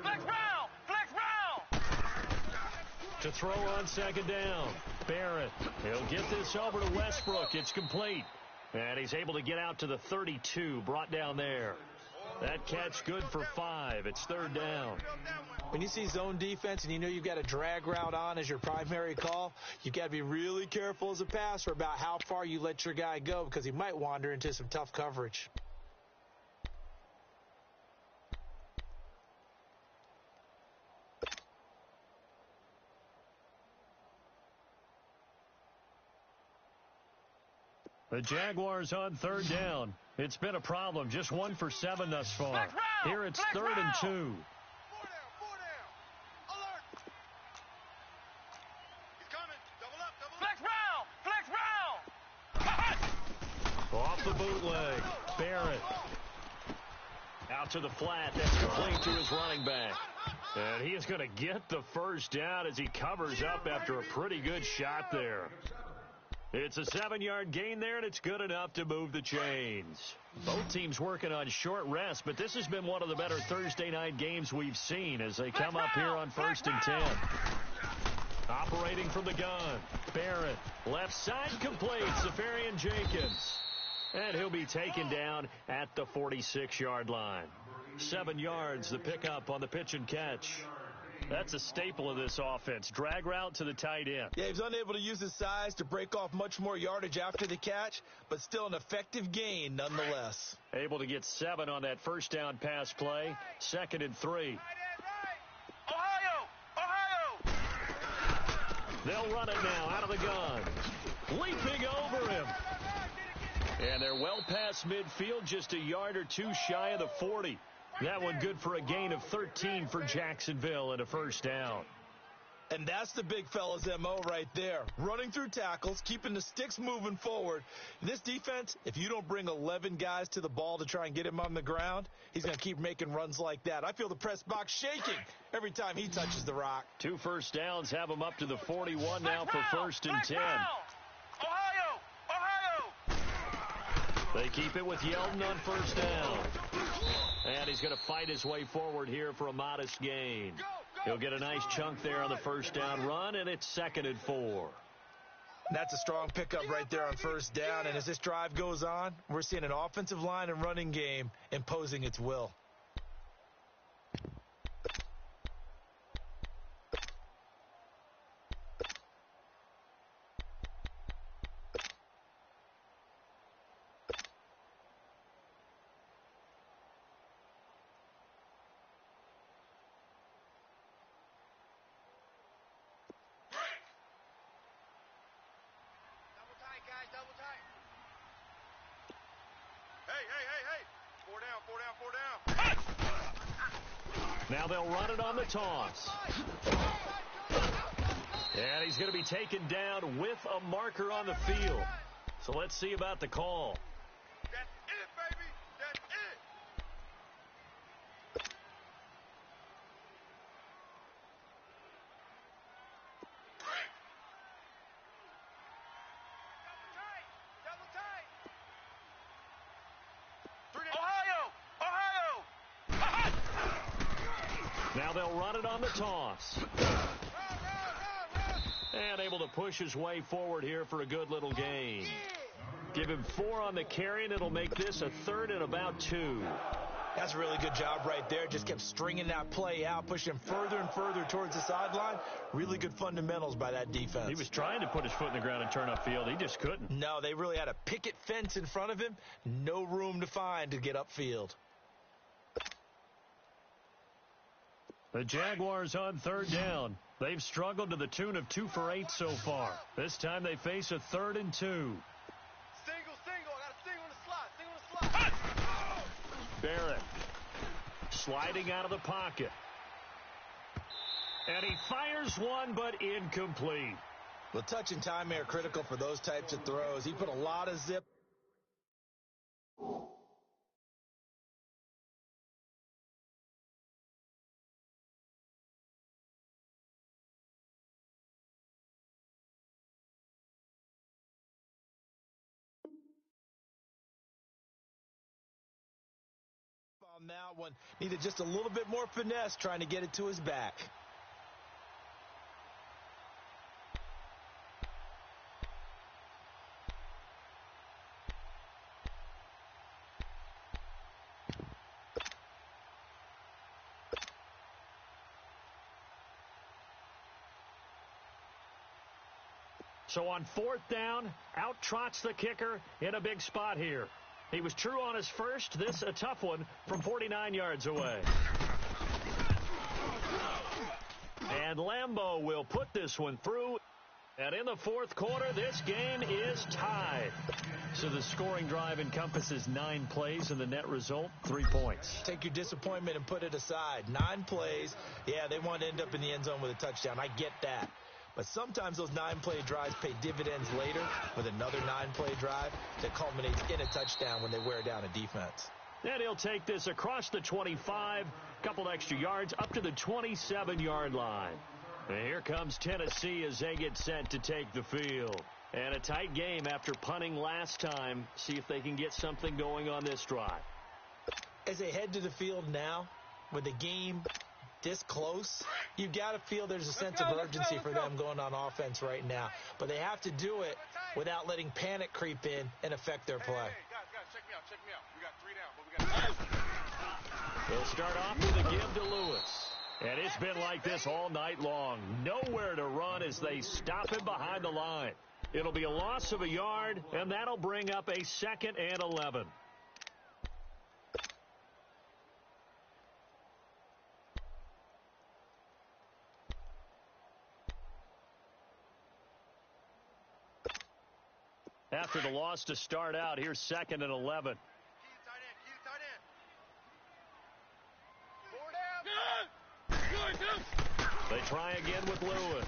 Flex round! To throw on 2nd down. Barrett. He'll get this over to Westbrook. It's complete. And he's able to get out to the 32. Brought down there. That catch good for 5. It's 3rd down. When you see zone defense and you know you've got a drag route on as your primary call, you've got to be really careful as a passer about how far you let your guy go because he might wander into some tough coverage. The Jaguars on 3rd down. It's been a problem. Just 1 for 7 thus far. Here it's 3rd and 2. 4 down. Alert. He's coming. Double up. Flex round! Off the bootleg. Barrett. Out to the flat. That's complete to his running back. And he is going to get the first down as he covers up after a pretty good shot there. It's a 7-yard gain there, and it's good enough to move the chains. Both teams working on short rest, but this has been one of the better Thursday night games we've seen as they come up here on 1st and 10. Operating from the gun. Barrett. Left side complete. Safarian Jenkins. And he'll be taken down at the 46-yard line. 7 yards, the pickup on the pitch and catch. That's a staple of this offense. Drag route to the tight end. Yeah, he was unable to use his size to break off much more yardage after the catch, but still an effective gain nonetheless. Able to get 7 on that first down pass play. 2nd and 3. Ohio! They'll run it now out of the gun. Leaping over him. And they're well past midfield, just a yard or 2 shy of the 40. That one good for a gain of 13 for Jacksonville and a first down. And that's the big fella's MO right there. Running through tackles, keeping the sticks moving forward. This defense, if you don't bring 11 guys to the ball to try and get him on the ground, he's going to keep making runs like that. I feel the press box shaking every time he touches the rock. 2 first downs have him up to the 41 now for 1st and 10. Ohio! They keep it with Yeldon on 1st down. And he's going to fight his way forward here for a modest gain. He'll get a nice chunk there on the 1st down run, and it's 2nd and 4. That's a strong pickup right there on 1st down. And as this drive goes on, we're seeing an offensive line and running game imposing its will. Double tight. Hey. 4 down. Now they'll run it on the toss. And he's going to be taken down with a marker on the field. So let's see about the call. That's it, baby. That's it. Double tight. Ohio! Now they'll run it on the toss. And able to push his way forward here for a good little gain. Give him 4 on the carry, and it'll make this a 3rd and about 2. That's a really good job right there. Just kept stringing that play out, pushing further and further towards the sideline. Really good fundamentals by that defense. He was trying to put his foot in the ground and turn upfield. He just couldn't. No, they really had a picket fence in front of him. No room to find to get upfield. The Jaguars on 3rd down. They've struggled to the tune of 2 for 8 so far. This time they face a 3rd and 2. Single. I got a single in the slot. Barrett sliding out of the pocket. And he fires one, but incomplete. Well, touch and time are critical for those types of throws. He put a lot of zip. On that one, needed just a little bit more finesse trying to get it to his back. So on 4th down, out trots the kicker in a big spot here. He was true on his first. This a tough one from 49 yards away. And Lambeau will put this one through. And in the 4th quarter, this game is tied. So the scoring drive encompasses 9 plays, and the net result, 3 points. Take your disappointment and put it aside. 9 plays. Yeah, they want to end up in the end zone with a touchdown. I get that. But sometimes those 9-play drives pay dividends later with another 9-play drive that culminates in a touchdown when they wear down a defense. And he'll take this across the 25, couple extra yards up to the 27-yard line. And here comes Tennessee as they get set to take the field. And a tight game after punting last time. See if they can get something going on this drive. As they head to the field now, with the game this close, you've got to feel there's a sense of urgency for them going on offense right now. But they have to do it without letting panic creep in and affect their play. Hey, guys, check me out. We got 3 down, but we got 2. They'll start off with a give to Lewis. And it's been like this all night long. Nowhere to run as they stop him behind the line. It'll be a loss of a yard, and that'll bring up a 2nd and 11. After the loss to start out, here's 2nd and 11. Key to tight end. 4 down. They try again with Lewis.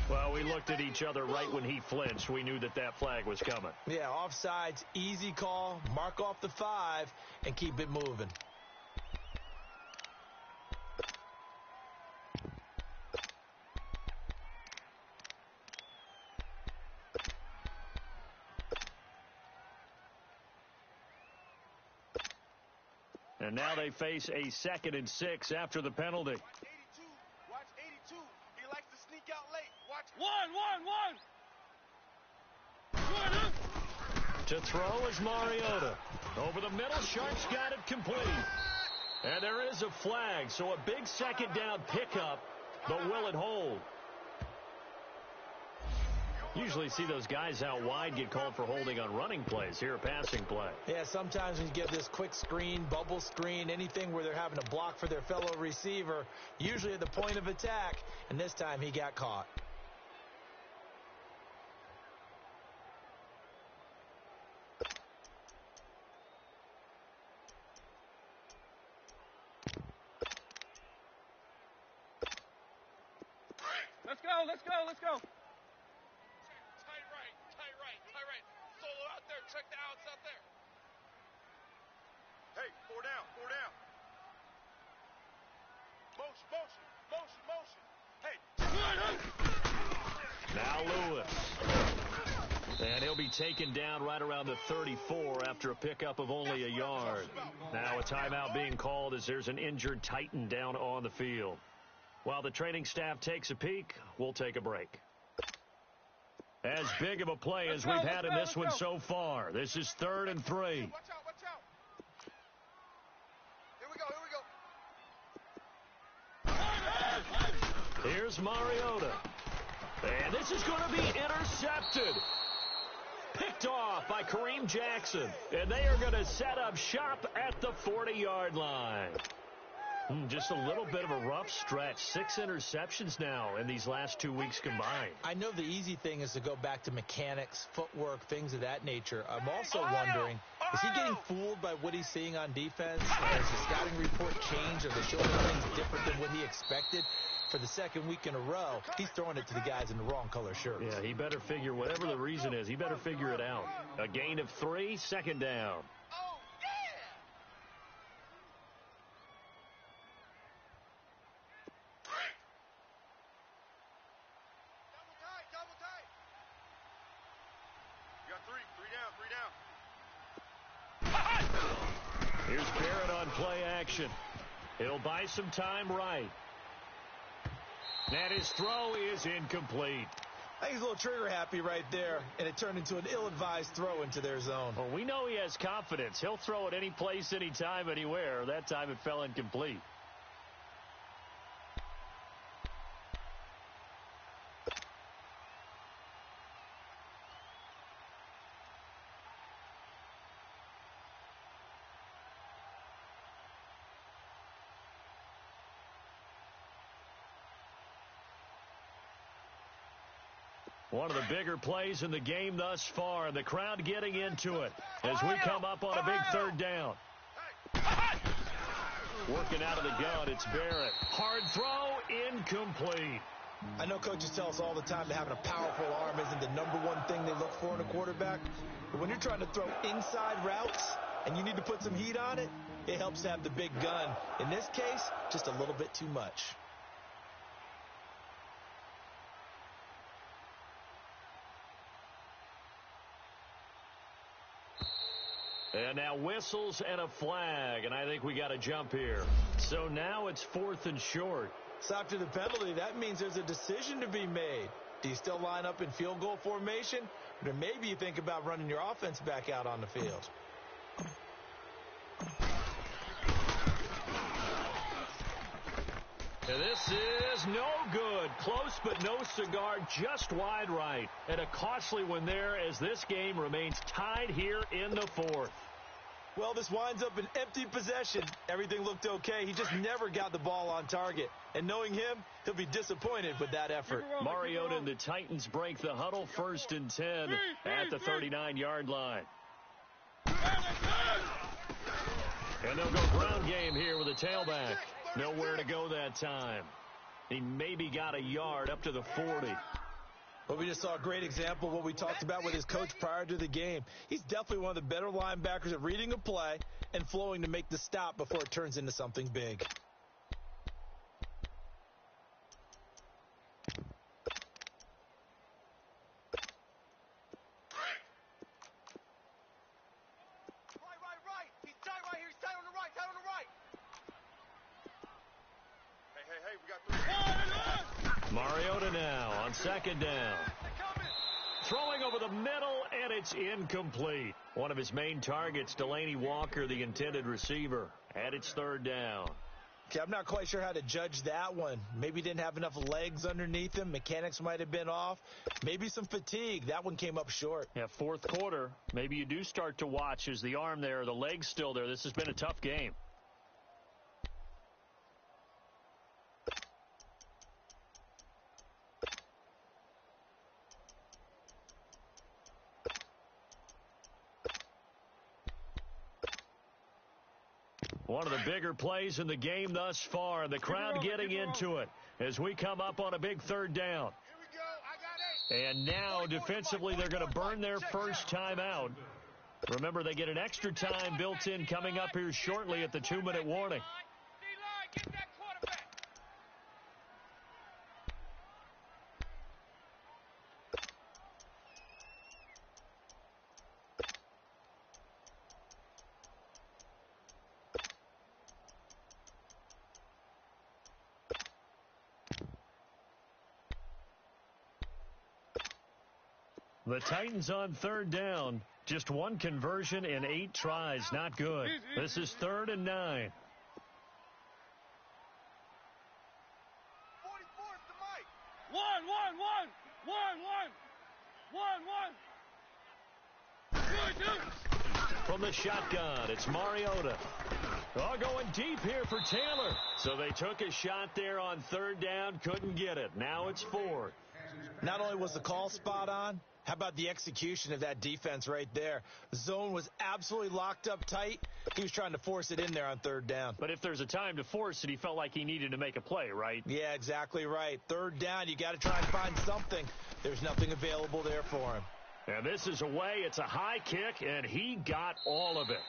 Well, we looked at each other right when he flinched. We knew that that flag was coming. Yeah, offsides, easy call. Mark off the 5 and keep it moving. And now they face a 2nd and 6 after the penalty. Watch 82. Watch 82. He likes to sneak out late. Watch. One. To throw is Mariota. Over the middle, Sharps got it complete. And there is a flag, so a big 2nd down pickup, but will it hold? Usually see those guys out wide get called for holding on running plays. Here, a passing play. Yeah, sometimes when you get this quick screen, bubble screen, anything where they're having to block for their fellow receiver, usually at the point of attack, and this time he got caught. Let's go. Tight right. Solo out there. Check the outs out there. Hey, 4 down. Motion. Hey. Now Lewis. And he'll be taken down right around the 34 after a pickup of only a yard. Now a timeout being called as there's an injured Titan down on the field. While the training staff takes a peek, we'll take a break. As big of a play as we've had in this one so far. This is 3rd and 3. Watch out. Here we go. Here's Mariota. And this is going to be intercepted. Picked off by Kareem Jackson. And they are going to set up shop at the 40-yard line. Just a little bit of a rough stretch. 6 interceptions now in these last 2 weeks combined. I know the easy thing is to go back to mechanics, footwork, things of that nature. I'm also wondering, is he getting fooled by what he's seeing on defense? Has the scouting report changed? Are they showing him things different than what he expected? For the 2nd week in a row, he's throwing it to the guys in the wrong color shirts. Yeah, he better figure, whatever the reason is, he better figure it out. A gain of 3, 2nd down. Here's Barrett on play action. He'll buy some time right. And his throw is incomplete. I think he's a little trigger happy right there, and it turned into an ill-advised throw into their zone. Well, we know he has confidence. He'll throw it any place, anytime, anywhere. That time it fell incomplete. One of the bigger plays in the game thus far, and the crowd getting into it as we come up on a big 3rd down. Working out of the gun, it's Barrett. Hard throw, incomplete. I know coaches tell us all the time that having a powerful arm isn't the #1 thing they look for in a quarterback. But when you're trying to throw inside routes and you need to put some heat on it, it helps to have the big gun. In this case, just a little bit too much. And now whistles and a flag, and I think we got to jump here. So now it's 4th and short. So after the penalty, that means there's a decision to be made. Do you still line up in field goal formation? Or maybe you think about running your offense back out on the field. And this is no good. Close but no cigar, just wide right. And a costly one there as this game remains tied here in the 4th. Well, this winds up an empty possession. Everything looked okay. He just never got the ball on target. And knowing him, he'll be disappointed with that effort. Mariota and the Titans break the huddle, 1st and 10 at the 39-yard line. And they'll go ground game here with a tailback. Nowhere to go that time. He maybe got a yard up to the 40. But we just saw a great example of what we talked about with his coach prior to the game. He's definitely one of the better linebackers at reading a play and flowing to make the stop before it turns into something big. Right. He's tight right here. He's tight on the right. Tight on the right. Hey, we got 3. Mariota now on second down. Throwing over the middle, and it's incomplete. One of his main targets, Delaney Walker, the intended receiver, and it's third down. Okay, I'm not quite sure how to judge that one. Maybe he didn't have enough legs underneath him. Mechanics might have been off. Maybe some fatigue. That one came up short. Yeah, fourth quarter. Maybe you do start to watch. Is the arm there, the leg's still there? This has been a tough game. One of the bigger plays in the game thus far. The crowd getting into it as we come up on a big third down. And now defensively they're going to burn their first time out. Remember, they get an extra time built in coming up here shortly at the 2-minute warning. The Titans on third down. Just one conversion in 8 tries. Not good. This is 3rd and 9. 1. From the shotgun, it's Mariota. Oh, going deep here for Taylor. So they took a shot there on third down, couldn't get it. Now it's 4th. Not only was the call spot on, how about the execution of that defense right there? The zone was absolutely locked up tight. He was trying to force it in there on third down. But if there's a time to force it, he felt like he needed to make a play, right? Yeah, exactly right. Third down, you got to try and find something. There's nothing available there for him. And this is away. It's a high kick, and he got all of it.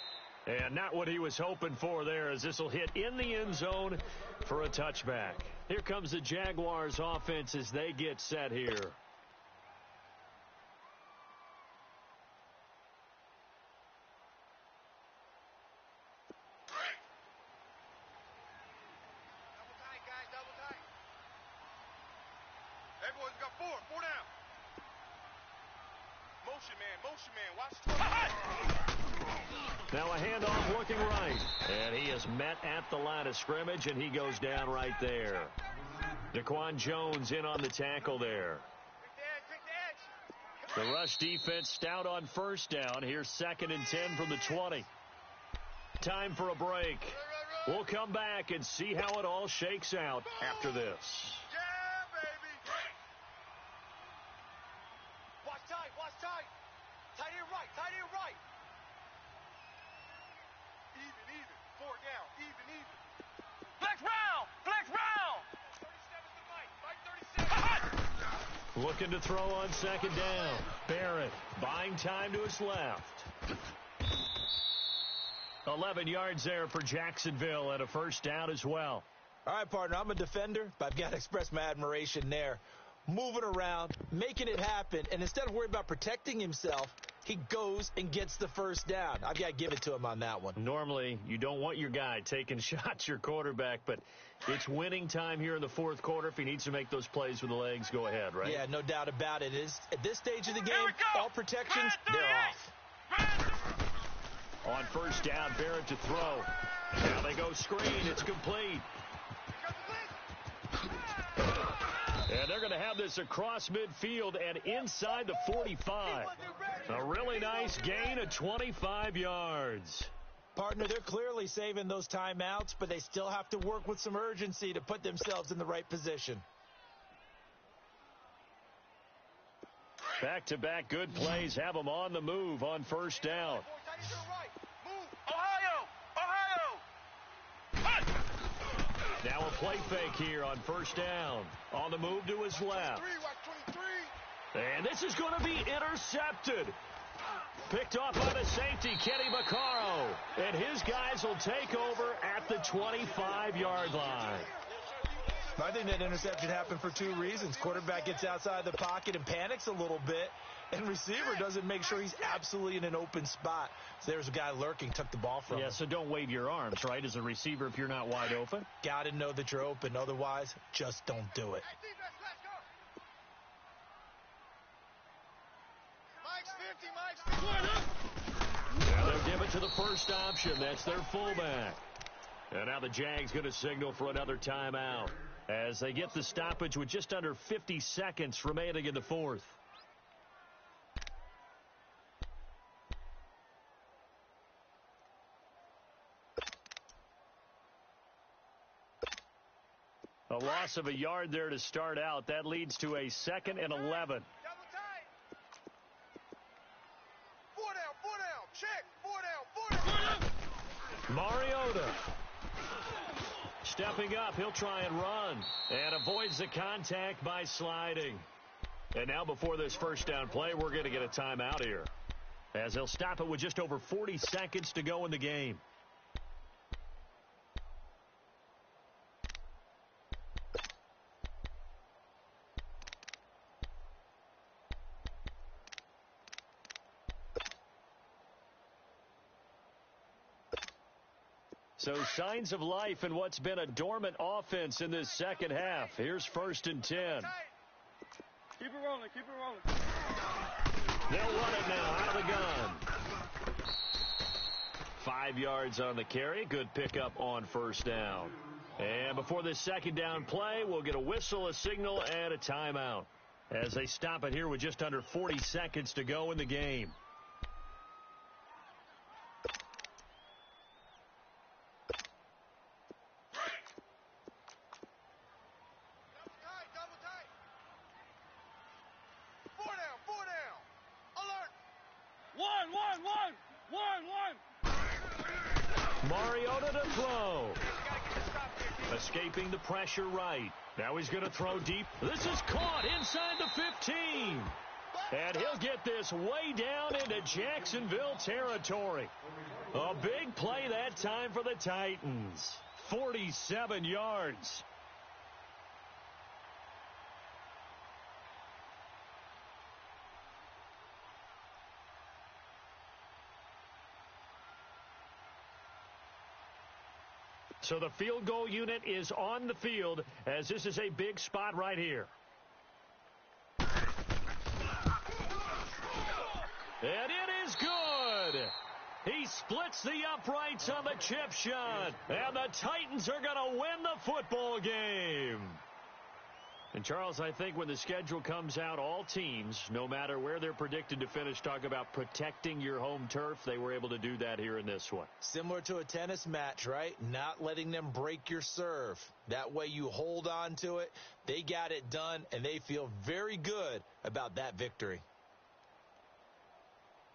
And not what he was hoping for there, as this will hit in the end zone for a touchback. Here comes the Jaguars offense as they get set here. Everyone's got 4 down. Motion man, watch. Now a handoff looking right. And he is met at the line of scrimmage, and he goes down right there. Daquan Jones in on the tackle there. The rush defense stout on first down. Here's 2nd and 10 from the 20. Time for a break. We'll come back and see how it all shakes out after this. Tight. Tight end right. Even. 4 down. Even. Flex round. 37 to Mike. Looking to throw on second down. Barrett buying time to his left. 11 yards there for Jacksonville and a first down as well. All right, partner, I'm a defender, but I've got to express my admiration there. Moving around, making it happen, and instead of worrying about protecting himself, he goes and gets the first down. I've got to give it to him on that one. Normally, you don't want your guy taking shots, your quarterback, but it's winning time here in the fourth quarter. If he needs to make those plays with the legs, go ahead, right? Yeah, no doubt about it. At this stage of the game, all protections, they're off. On first down, Barrett to throw. Now they go screen. It's complete. And they're going to have this across midfield and inside the 45. A really nice gain of 25 yards. Partner, they're clearly saving those timeouts, but they still have to work with some urgency to put themselves in the right position. Back-to-back good plays have them on the move on first down. Ohio, Now a play fake here on first down. On the move to his left. Watch 23. And this is going to be intercepted. Picked off by the safety, Kenny Vaccaro. And his guys will take over at the 25-yard line. I think that interception happened for two reasons. Quarterback gets outside the pocket and panics a little bit, and receiver doesn't make sure he's absolutely in an open spot. So there's a guy lurking, took the ball from him. Yeah, so don't wave your arms, right, as a receiver if you're not wide open. Got to know that you're open. Otherwise, just don't do it. Mike's 50. Now they'll give it to the first option. That's their fullback. And now the Jags going to signal for another timeout as they get the stoppage with just under 50 seconds remaining in the fourth. A loss of a yard there to start out. That leads to a 2nd and 11. Double tight. 4 down. Check. 4 down. Mariota stepping up. He'll try and run and avoids the contact by sliding. And now before this first down play, we're going to get a timeout here as they'll stop it with just over 40 seconds to go in the game. So signs of life in what's been a dormant offense in this second half. Here's 1st and 10. Keep it rolling. They'll run it now out of the gun. 5 yards on the carry. Good pickup on first down. And before this second down play, we'll get a whistle, a signal, and a timeout as they stop it here with just under 40 seconds to go in the game. Mariota to throw. Escaping the pressure right. Now he's going to throw deep. This is caught inside the 15. And he'll get this way down into Jacksonville territory. A big play that time for the Titans. 47 yards. So the field goal unit is on the field as this is a big spot right here. And it is good. He splits the uprights on the chip shot. And the Titans are going to win the football game. And, Charles, I think when the schedule comes out, all teams, no matter where they're predicted to finish, talk about protecting your home turf. They were able to do that here in this one. Similar to a tennis match, right? Not letting them break your serve. That way you hold on to it. They got it done, and they feel very good about that victory.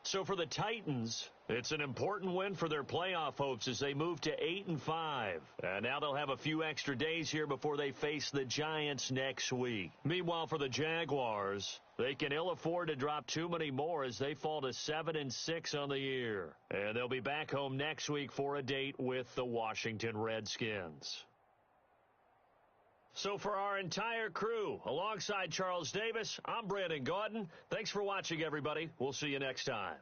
So for the Titans, it's an important win for their playoff hopes as they move to 8-5. And now they'll have a few extra days here before they face the Giants next week. Meanwhile, for the Jaguars, they can ill afford to drop too many more as they fall to 7-6 on the year. And they'll be back home next week for a date with the Washington Redskins. So for our entire crew, alongside Charles Davis, I'm Brandon Gaudin. Thanks for watching, everybody. We'll see you next time.